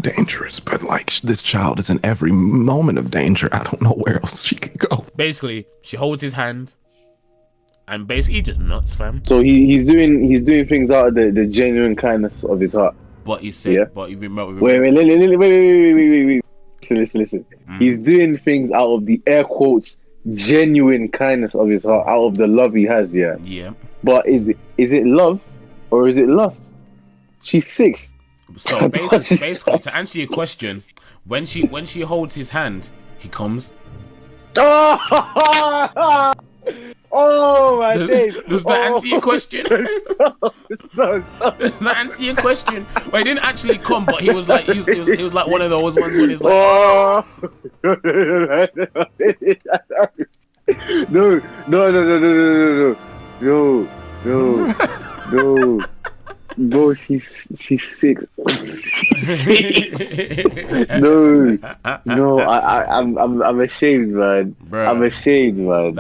Dangerous, but like, this child is in every moment of danger. I don't know where else she could go. Basically, she holds his hand, and basically just nuts, fam. So he's doing things out of the genuine kindness of his heart. But he said, yeah. But he Wait. Listen. He's doing things out of the air quotes genuine kindness of his heart, out of the love he has. Yeah. Yeah. But is it love or is it lust? She's 6. So basically, to answer your question, when she holds his hand, he comes. Oh my days! Does that answer your question? Stop. Does that answer your question? Well, he didn't actually come, but he was like he was like one of those ones when he's like. Oh. No. Bro, she's 6. No, I'm ashamed, man. Bro, I'm ashamed, man.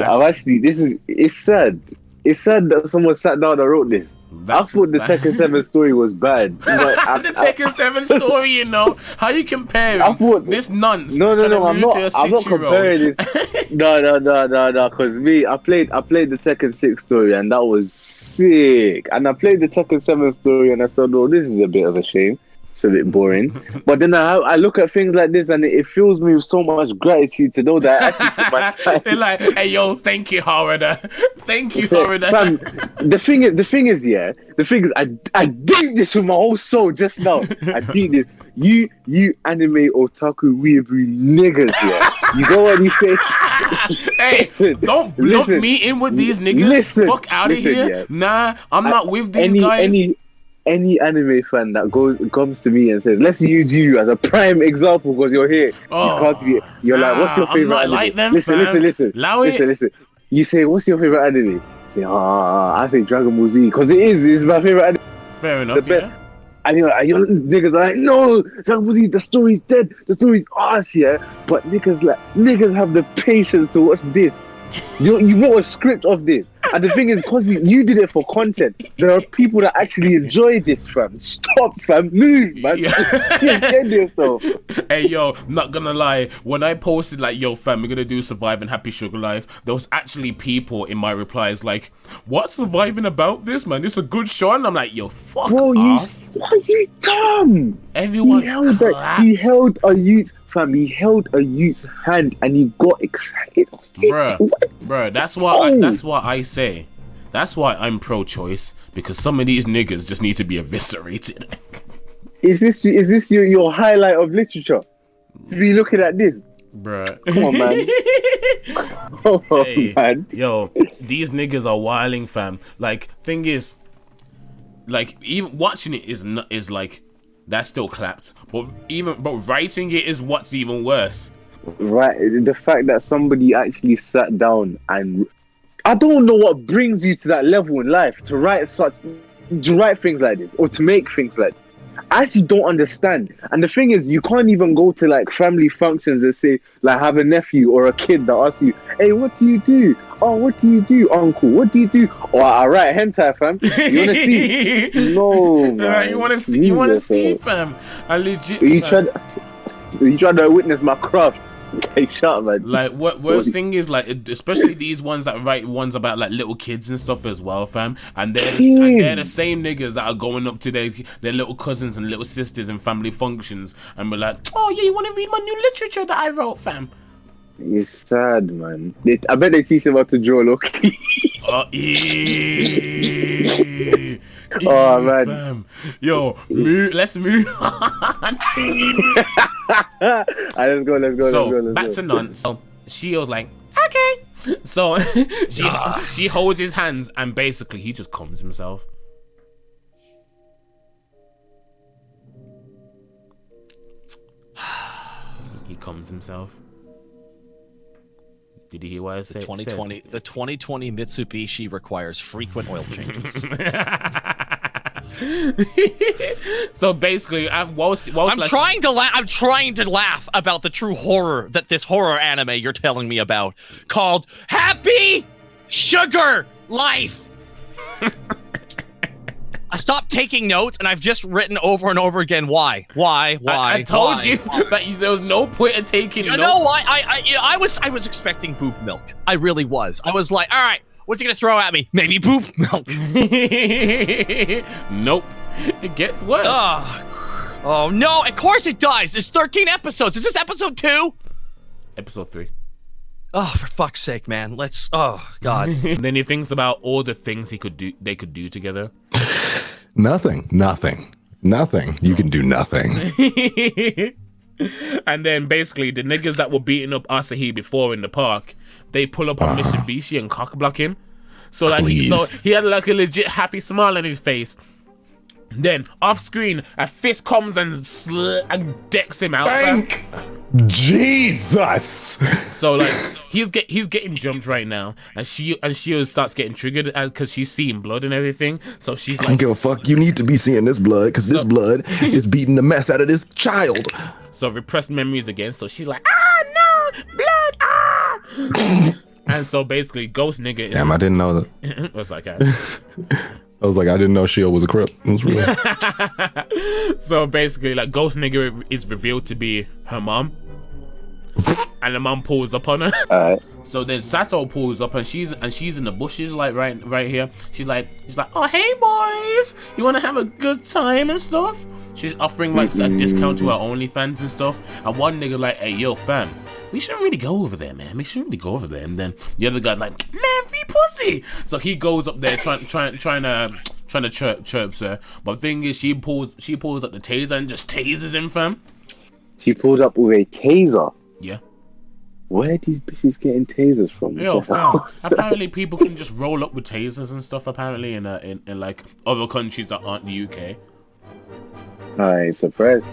It's sad. It's sad that someone sat down and wrote this. I thought the Tekken 7 story was bad. The Tekken 7 story, you know, how you compare this nonce? No, I'm not comparing this. No, because I played the Tekken 6 story and that was sick. And I played the Tekken 7 story and I thought, oh, this is a bit of a shame. It's a bit boring. But then I look at things like this and it fills me with so much gratitude to know that I actually put my time. They're like, hey, yo, thank you, Harada. Thank you, Harada. Fam, the thing is, I did this with my whole soul just now. I did this. You anime otaku weeaboo niggas, yeah. You go what you say. Hey, don't lump me in with these niggas. Fuck out of here. Yeah. Nah, I'm not with these guys. Any anime fan that comes to me and says, let's use you as a prime example because you're here. You're like, what's your favorite anime? Like them, listen. You say, what's your favorite anime? Say, I say Dragon Ball Z because it's my favorite anime. Fair enough, the best. And your niggas are like, no, Dragon Ball Z, the story's dead. The story's arse, yeah. But niggas have the patience to watch this. You wrote a script of this, and the thing is, because you did it for content, there are people that actually enjoy this, fam. Stop, fam. Move, man. Get yourself. Hey, yo, not gonna lie, when I posted like, yo, fam, we're gonna do Surviving Happy Sugar Life, there was actually people in my replies like, what's Surviving about this, man? This is a good show. And I'm like, yo, fuck off. What are you dumb? Everyone's he held a youth. Fam, he held a youth's hand and he got excited. Bruh, that's what I say. That's why I'm pro-choice, because some of these niggas just need to be eviscerated. Is this your highlight of literature? To be looking at this? Bruh. Come on, man. Man. Yo, these niggas are wilding, fam. Like, thing is, like, even watching it is like, that's still clapped, but writing it is what's even worse. Right, the fact that somebody actually sat down and I don't know what brings you to that level in life to write things like this or to make things like this. I actually don't understand. And the thing is, you can't even go to like family functions and say, like, have a nephew or a kid that asks you, hey, what do you do? Oh, what do you do, uncle? What do you do? Oh, all right, hentai, fam. You wanna see? No, man. You wanna see, fam? I legit. You tried to witness my craft. Hey, shut up, man. Like, worst thing is, like, especially these ones that write ones about, like, little kids and stuff as well, fam. And they're the same niggas that are going up to their little cousins and little sisters in family functions and be like, oh, yeah, you want to read my new literature that I wrote, fam? It's sad, man. I bet they teach them how to draw low-key. Oh, man. Fam. Yo, let's move on. Let's go. So, back to none. So, Shio's like, okay. So, she holds his hands and basically he just calms himself. He calms himself. Did you hear what I said? The 2020 Mitsubishi requires frequent oil changes. So basically, I'm trying to laugh about the true horror that this horror anime you're telling me about, called Happy Sugar Life. I stopped taking notes, and I've just written over and over again, why? I told you that there was no point in taking notes. You know what? I was expecting boob milk. I really was. I was like, all right, what's he gonna throw at me? Maybe boob milk. Nope. It gets worse. Oh no! Of course it does. There's 13 episodes. Is this episode 2? Episode 3. Oh, for fuck's sake, man. Oh God. Then he thinks about all the things they could do together. Nothing. You can do nothing. And then basically the niggas that were beating up Asahi before in the park, they pull up on Mitsubishi and cockblock him. So like he had like a legit happy smile on his face. Then off screen, a fist comes and decks him out. Thank Jesus. So like he's getting jumped right now, and she starts getting triggered because she's seeing blood and everything. So she's like, I don't give a fuck. You need to be seeing this blood because this blood is beating the mess out of this child. So repressed memories again. So she's like, no, blood, And so basically, Ghost nigga. Damn, I didn't know that. What's that guy? I was like, I didn't know Shio was a Crip. It was real. So basically, like, Ghost nigga is revealed to be her mom. And the mom pulls up on her. Alright. So then Sato pulls up and she's in the bushes, like right here. She's like, oh hey boys, you wanna have a good time and stuff? She's offering like a discount to her OnlyFans and stuff. And one nigga like, hey yo fam, we shouldn't really go over there, man. We shouldn't really go over there. And then the other guy's like, man, free pussy. So he goes up there trying to chirp her. But the thing is, she pulls up the taser and just tasers him, fam. She pulled up with a taser. Yeah. Where are these bitches getting tasers from? Yo, fam. Apparently people can just roll up with tasers and stuff. Apparently in like other countries that aren't the UK. I ain't surprised.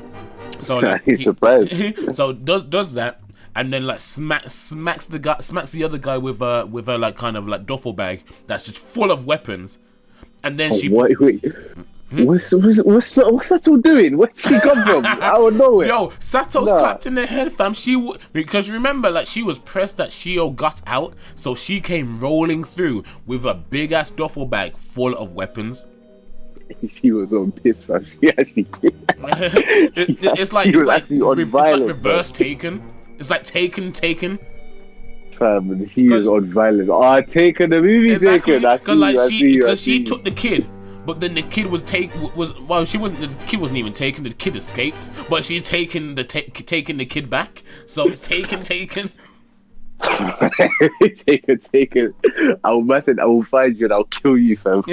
So like, I ain't surprised. So does that, and then like smacks the other guy with a like kind of like duffel bag that's just full of weapons, and then she. Wait. What's Sato doing? Where's she come from? Out of nowhere. Yo, Sato's clapped in the head, fam. Because remember, like she was pressed that Shio got out, so she came rolling through with a big ass duffel bag full of weapons. She was on piss, fam. She actually. It's like reverse Taken. It's like Taken. Fam, she was on violence. Taken the movie. Exactly. Taken. Because she took the kid. But then the kid the kid wasn't even taken. The kid escaped, but she's taking the kid back. So it's taken. Taken. I will find you and I'll kill you, fam.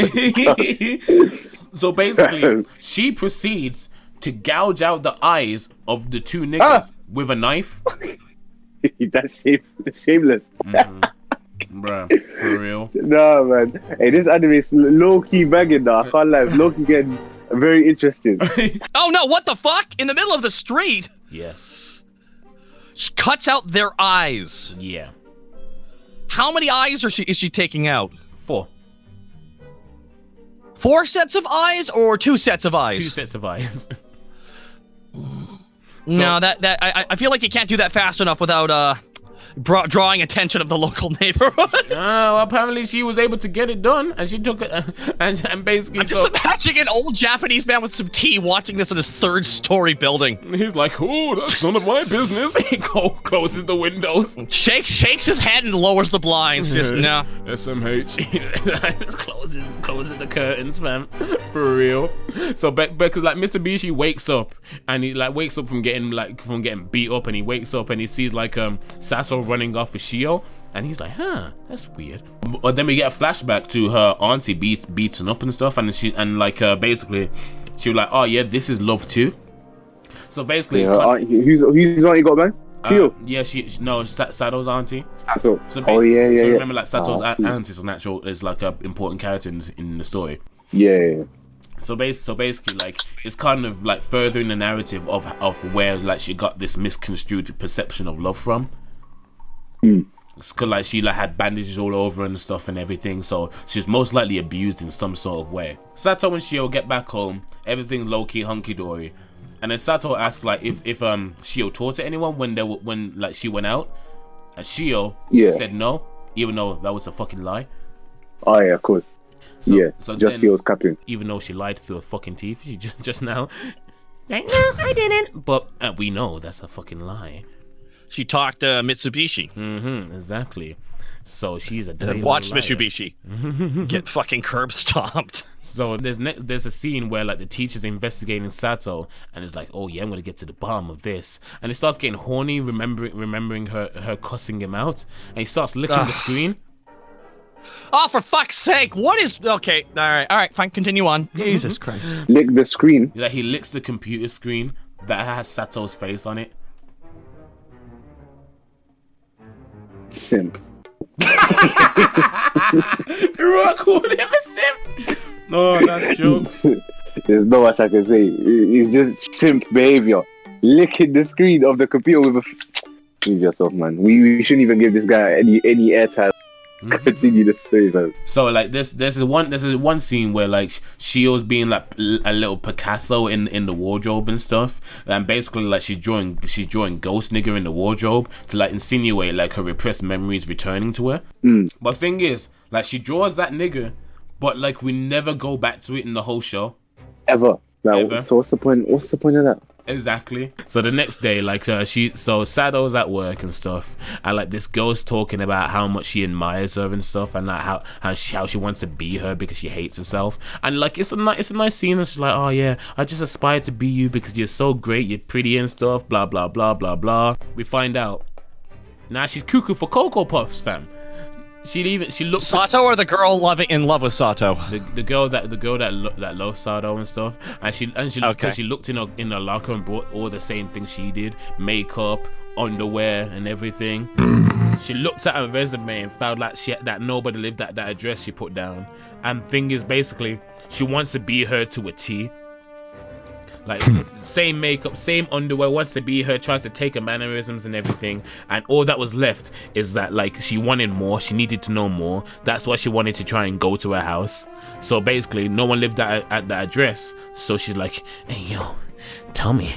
So basically, she proceeds to gouge out the eyes of the two niggas with a knife. That's shameless. Bruh, for real. No, man. Hey, this anime is low-key banging now. I can't lie. It's low-key getting very interesting. Oh no, what the fuck? In the middle of the street? Yeah. She cuts out their eyes. Yeah. How many eyes is she taking out? 4. 4 sets of eyes or 2 sets of eyes? 2 sets of eyes. No, I feel like you can't do that fast enough without drawing attention of the local neighborhood. Well, apparently she was able to get it done, and she took it, and basically. I'm just imagining an old Japanese man with some tea watching this in his 3rd-story building. He's like, "Oh, that's none of my business." He closes the windows, shakes his head, and lowers the blinds. Just no. SMH. closes the curtains, fam. For real. So because like Mr. Bishi wakes up, and he like wakes up from getting beat up, and he wakes up and he sees like Sato running off with Shio, and he's like, huh, that's weird. But then we get a flashback to her auntie beaten up and stuff, and basically she was like, oh yeah, this is love too. So basically, whose auntie got bang? Shio? Yeah, Sato's auntie. Sato. So yeah. Remember, like Sato's aunt is like an important character in the story. Yeah. So basically, like, it's kind of like furthering the narrative of where like she got this misconstrued perception of love from. It's cause like she like had bandages all over and stuff and everything, so she's most likely abused in some sort of way. Sato and Shio get back home, everything low key hunky dory, and then Sato asked like if Shio talked to anyone when like she went out, and Shio said no, even though that was a fucking lie. Oh yeah, of course. So just Shio's capping. Even though she lied through her fucking teeth, she just now like, no, I didn't. But we know that's a fucking lie. She talked to Mitsubishi. Exactly. So she's a dirty watch liar. Mitsubishi get fucking curb stomped. So there's a scene where like the teacher's investigating Sato, and it's like, oh yeah, I'm gonna get to the bottom of this, and he starts getting horny, remembering her cussing him out, and he starts licking the screen. Oh, for fuck's sake! What is okay? All right, fine. Continue on. Jesus Christ! Lick the screen. Like he licks the computer screen that has Sato's face on it. Simp. Rock called him a simp. No, that's jokes. There's no much I can say. It's just simp behavior. Licking the screen of the computer with a. Leave yourself, man. We shouldn't even give this guy any airtime. Continue the story, man. So like there's one scene where like Shio's being like a little Picasso in the wardrobe and stuff, and basically like she's drawing ghost nigger in the wardrobe to like insinuate like her repressed memories returning to her. But thing is, like she draws that nigger, but like we never go back to it in the whole show. Ever. Ever. So what's the point of that? Exactly. So the next day, like Sato's at work and stuff, and like this girl's talking about how much she admires her and stuff, and like how she wants to be her because she hates herself, and like it's a nice scene, and she's like, oh yeah, I just aspire to be you because you're so great, you're pretty and stuff, blah blah blah blah blah. We find out now she's cuckoo for Cocoa Puffs, fam. She looks Sato or the girl in love with Sato? The girl that loves Sato and stuff, and she because she looked in her locker and brought all the same things she did, makeup, underwear, and everything. She looked at her resume and found like that nobody lived at that address she put down. And thing is, basically, she wants to be her to a T. Like same makeup, same underwear, wants to be her, tries to take her mannerisms and everything, and all that was left is that like she wanted more, she needed to know more. That's why she wanted to try and go to her house. So basically no one lived at that address, so she's like, hey yo, tell me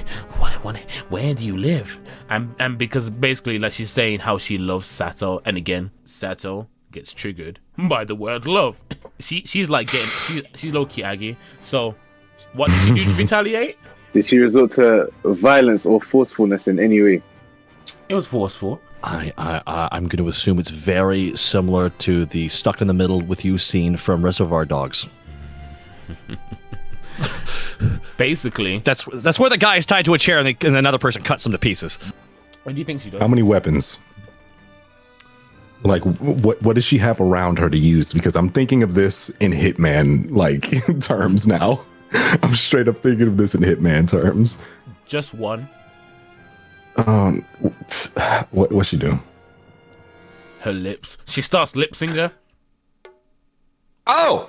where do you live? And because basically like she's saying how she loves Sato, and again Sato gets triggered by the word love. She's like she's low-key aggy. So what did she do to retaliate? Did she resort to violence or forcefulness in any way? It was forceful. I'm going to assume it's very similar to the stuck in the middle with you scene from Reservoir Dogs. Basically, that's where the guy is tied to a chair and another person cuts him to pieces. What do you think she does? How many weapons? Like, what does she have around her to use? Because I'm thinking of this in Hitman like terms now. I'm straight up thinking of this in Hitman terms. Just one. What's she do? Her lips. She starts lip syncing. Oh.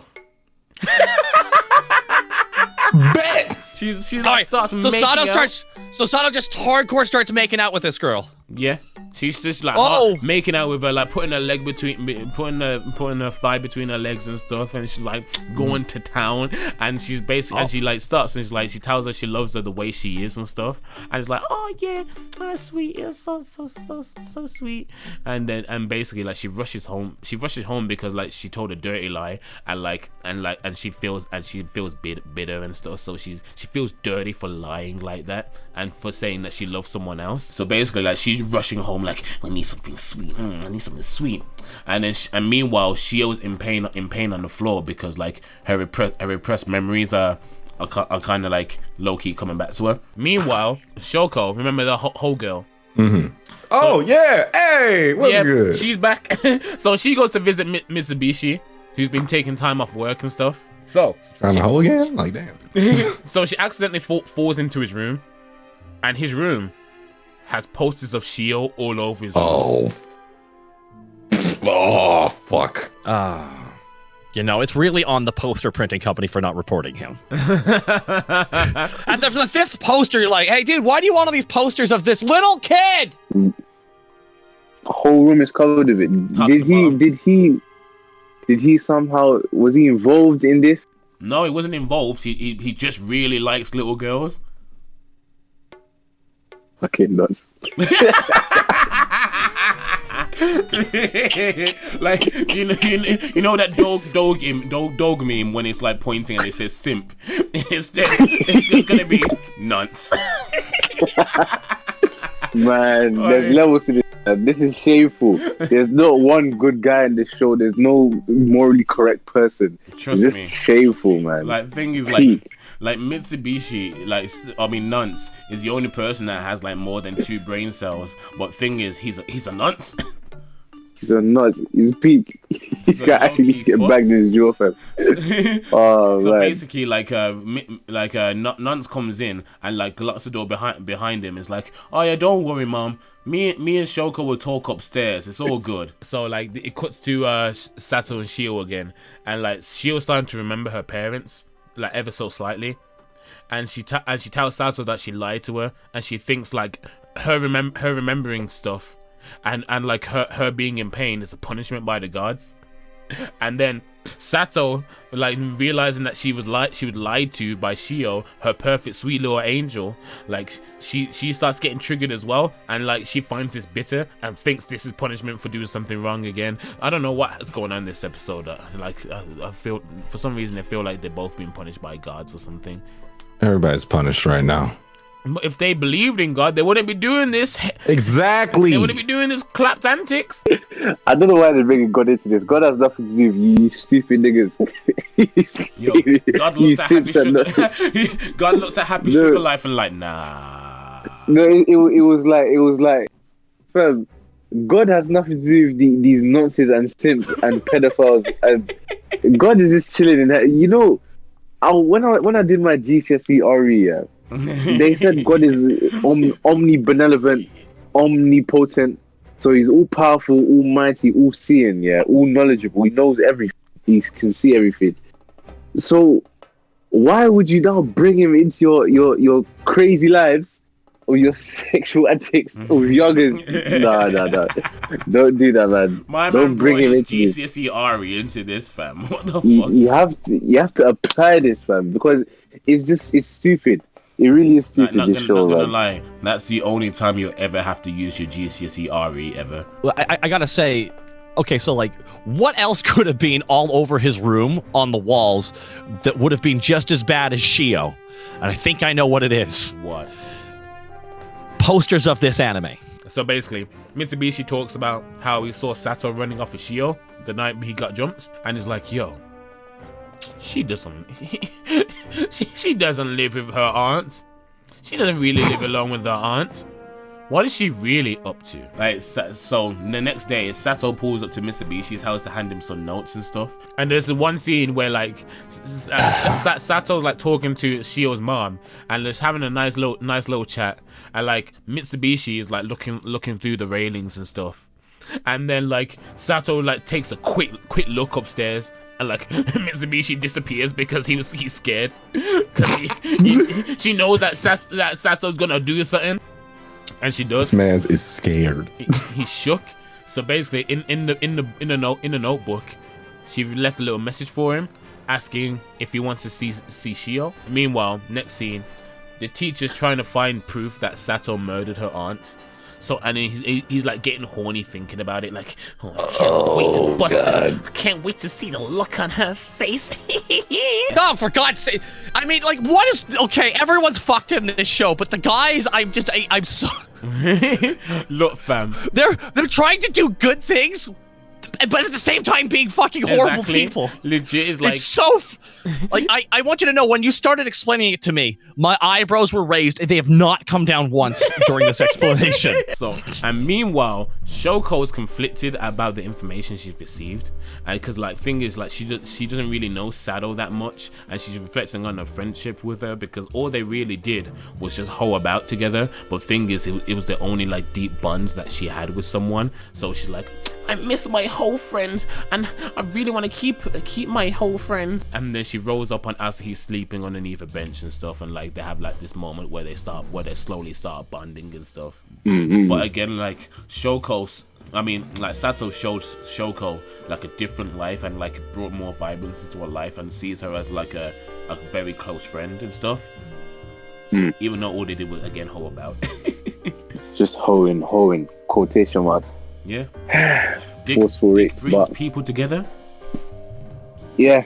Bet. She's like starts making out. So Sato just hardcore starts making out with this girl. Yeah, she's just like making out with her, like putting her leg between, putting her thigh between her legs and stuff, and she's like going to town. And she's basically, and she like starts, and she's like, she tells her she loves her the way she is and stuff. And it's like, oh yeah, sweet, you're so sweet. And basically like she rushes home because like she told a dirty lie, and she feels bitter and stuff. So she feels dirty for lying like that and for saying that she loves someone else. So basically like she's rushing home like, I need something sweet. I need something sweet. And then and meanwhile Shio's in pain on the floor because like her repressed memories are kind of like low-key coming back to her. Meanwhile, Shoko, remember the whole girl? Mm-hmm. Oh yeah, hey, what's good? She's back. So she goes to visit Mitsubishi, who's been taking time off work and stuff. So on the hole again? Like damn. So she accidentally falls into his room, and his room has posters of Shio all over his walls. Oh fuck. You know, it's really on the poster printing company for not reporting him. And there's the fifth poster, you're like, hey dude, why do you want all these posters of this little kid? The whole room is covered with it. Did he somehow, was he involved in this? No, he wasn't involved. He just really likes little girls. Fucking nuts. Like you know that dog meme when it's like pointing and it says simp. Instead, it's gonna be nuts. Man, there's levels to this. This is shameful. There's not one good guy in this show. There's no morally correct person. Trust me. Shameful, man. Like thing is like Mitsubishi, Nunts is the only person that has like more than 2 brain cells. But thing is, he's a nunts. He's a nut. He's peak. He can actually get back in his jaw, fam. So basically, Nunts comes in and like locks the door behind him. It's like, oh yeah, don't worry, mom. Me and Shoko will talk upstairs. It's all good. So like it cuts to Sato and Shio again, and like Shio's starting to remember her parents, like ever so slightly, and she tells Sato that she lied to her, and she thinks like her remembering stuff. And like her being in pain is a punishment by the gods. And then Sato, like realizing that she was lied to by Shio, her perfect sweet little angel, like she starts getting triggered as well, and like she finds this bitter and thinks this is punishment for doing something wrong again. I don't know what's going on in this episode. I feel for some reason I feel like they're both being punished by gods or something. Everybody's punished right now. If they believed in God, they wouldn't be doing this. Exactly. They wouldn't be doing this clapped antics. I don't know why they're bringing God into this. God has nothing to do with you stupid niggas. Yo, God looked at Happy Sugar Life and like, nah. No, it was like, fam, God has nothing to do with these nonsense and simps and pedophiles. And God is just chilling in that. You know, when I did my GCSE RE, yeah, they said God is omnibenevolent, omnipotent, so he's all powerful, almighty, all seeing, yeah, all knowledgeable. He knows everything. He can see everything. So why would you now bring him into your crazy lives or your sexual antics or youngers? Nah. Don't do that, man. Don't bring him into GCSE RE into this, fam. What the fuck? You have to apply this, fam, because it's stupid. It really is stupid. Not gonna lie, that's the only time you'll ever have to use your GCSE RE ever. Well, I gotta say, okay, so like, what else could have been all over his room on the walls that would have been just as bad as Shio? And I think I know what it is. What? Posters of this anime. So basically, Mitsubishi talks about how he saw Sato running off with Shio the night he got jumped, and he's like, yo, she doesn't live with her aunt. She doesn't really live alone with her aunt. What is she really up to? Like, so the next day, Sato pulls up to Mitsubishi's house to hand him some notes and stuff. And there's one scene where like Sato's like talking to Shio's mom and just having a nice little chat. And like Mitsubishi is like looking through the railings and stuff. And then like Sato like takes a quick look upstairs. And like Mitsubishi disappears because he's scared. Cause she knows that Sato's gonna do something. And she does. This man is scared. He's shook. So basically, in the notebook, she left a little message for him, asking if he wants to see Shio. Meanwhile, next scene, the teacher's trying to find proof that Sato murdered her aunt. So, and he's like getting horny thinking about it, like, oh, I can't wait to bust her. I can't wait to see the look on her face. Oh, for God's sake. I mean, like, what is... Okay, everyone's fucked in this show, but the guys, I'm so... Look, fam. They're trying to do good things, but at the same time being fucking horrible people. Legit is like... It's so... Like, I want you to know, when you started explaining it to me, my eyebrows were raised, and they have not come down once during this explanation. So, and meanwhile, Shoko is conflicted about the information she's received, and because like thing is like she doesn't really know Sato that much, and she's reflecting on her friendship with her because all they really did was just hoe about together. But thing is, it was the only like deep bonds that she had with someone. So she's like, I miss my whole friend, and I really want to keep my whole friend. And then she rolls up on Asahi sleeping underneath a bench and stuff, and like they have like this moment where they slowly start bonding and stuff. But again, like Sato showed Shoko like a different life, and like brought more vibrance into her life, and sees her as like a very close friend and stuff. Even though all they did was again hoe about. Just hoeing, quotation marks. Yeah. Forceful rape, brings but people together. Yeah.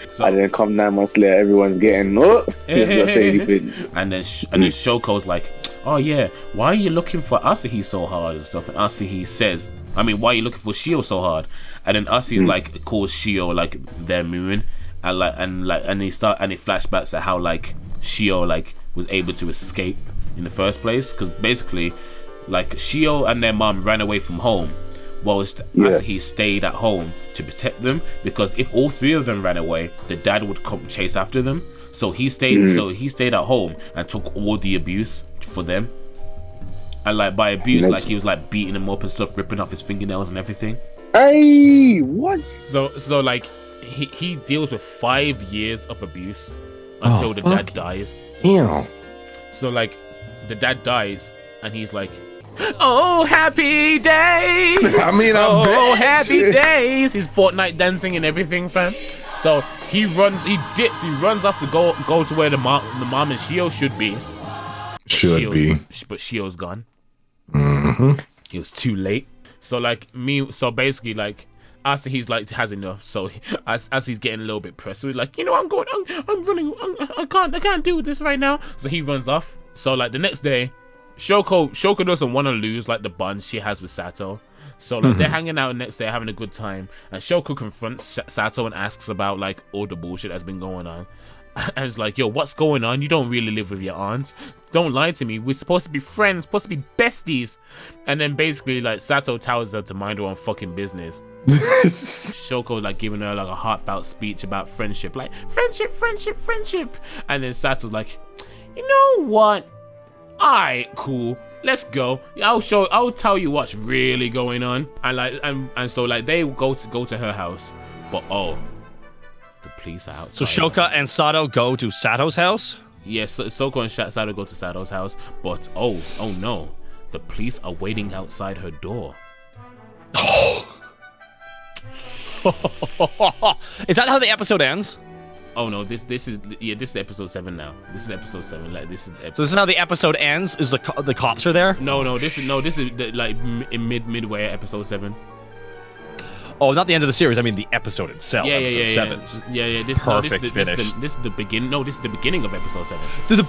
So, and then come 9 months later, everyone's getting let's not say anything. And then Shoko's like, oh yeah, why are you looking for Asahi so hard and stuff? And Asahi says, I mean, why are you looking for Shio so hard? And then Asahi's like calls Shio like their moon, and it flashbacks at how like Shio like was able to escape in the first place, because basically like Shio and their mom ran away from home, whilst Asahi stayed at home to protect them, because if all three of them ran away, the dad would come chase after them. So he stayed at home and took all the abuse for them. And like by abuse, like he was like beating them up and stuff, ripping off his fingernails and everything. Hey, what? So like he deals with 5 years of abuse until the dad dies. Damn. So like the dad dies and he's like, oh, happy days. I mean, oh, happy days. He's Fortnite dancing and everything, fam. So he runs off to go to where the mom and Shio should be. But Shio's gone. It was too late. So basically like after he's like has enough, so as he's getting a little bit pressed, so he's like, you know, I'm running, I can't do this right now. So he runs off. So like the next day, Shoko doesn't want to lose like the bond she has with Sato. So like they're hanging out the next day, having a good time, and Shoko confronts Sato and asks about like all the bullshit that's been going on. And it's like, yo, what's going on? You don't really live with your aunt. Don't lie to me. We're supposed to be friends, supposed to be besties. And then basically like Sato tells her to mind her own fucking business. Shoko's like giving her like a heartfelt speech about friendship, like friendship. And then Sato's like, you know what? Alright, cool. Let's go. I'll tell you what's really going on. And so like they go to her house, but the police are outside. So Shoka and Sato go to Sato's house? Yes, Soko and Sato go to Sato's house, but oh no, the police are waiting outside her door. Is that how the episode ends? Oh no, this is episode 7 now. This is episode 7. Like So this is how the episode ends? Is the cops are there? No, this is like midway episode 7. Oh, not the end of the series. I mean the episode itself. Yeah. Perfect finish. This is the beginning. No, this is the beginning of episode 7. The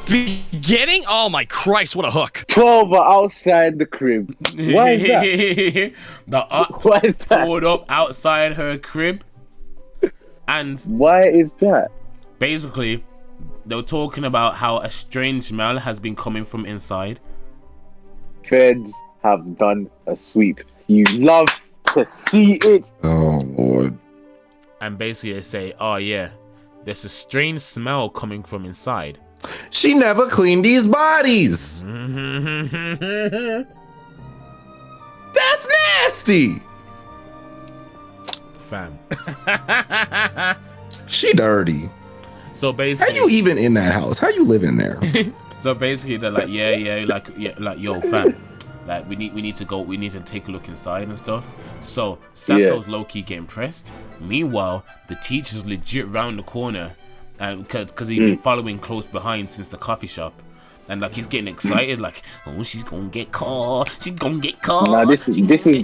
beginning? Oh my Christ! What a hook! 12 are outside the crib. Why is that? The ops pulled up outside her crib, and why is that? Basically, they were talking about how a strange smell has been coming from inside. Feds have done a sweep. You love to see it. Oh Lord. And basically they say, oh yeah, there's a strange smell coming from inside. She never cleaned these bodies. That's nasty. Fam. She dirty. So basically, how you even in that house? How you live in there? So basically, they're like, like, yo, fam, like we need to take a look inside and stuff. So Sato's low-key getting pressed. Meanwhile, the teacher's legit round the corner, and because he's been following close behind since the coffee shop. And like he's getting excited, like, oh, she's gonna get caught. She's gonna get caught. Nah, this is nonsense,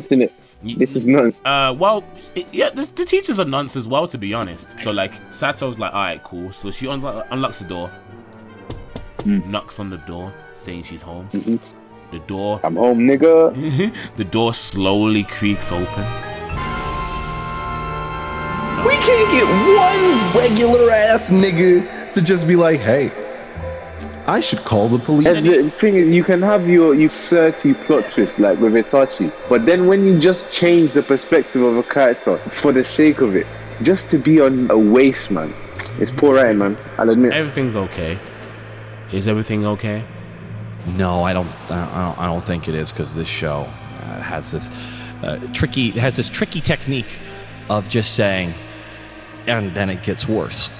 innit? This is nonsense. The teachers are nonsense as well, to be honest. So like Sato's like, alright, cool. So she unlocks the door, knocks on the door, saying she's home. The door, I'm home, nigga. The door slowly creaks open. We can't get one regular ass nigga to just be like, hey, I should call the police. The thing is, you can have your Cersei plot twist like with Itachi, but then when you just change the perspective of a character for the sake of it, just to be on a waste, man, it's poor writing, man. I'll admit. Everything's okay. Is everything okay? No, I don't think it is, because this show has this tricky technique of just saying, and then it gets worse.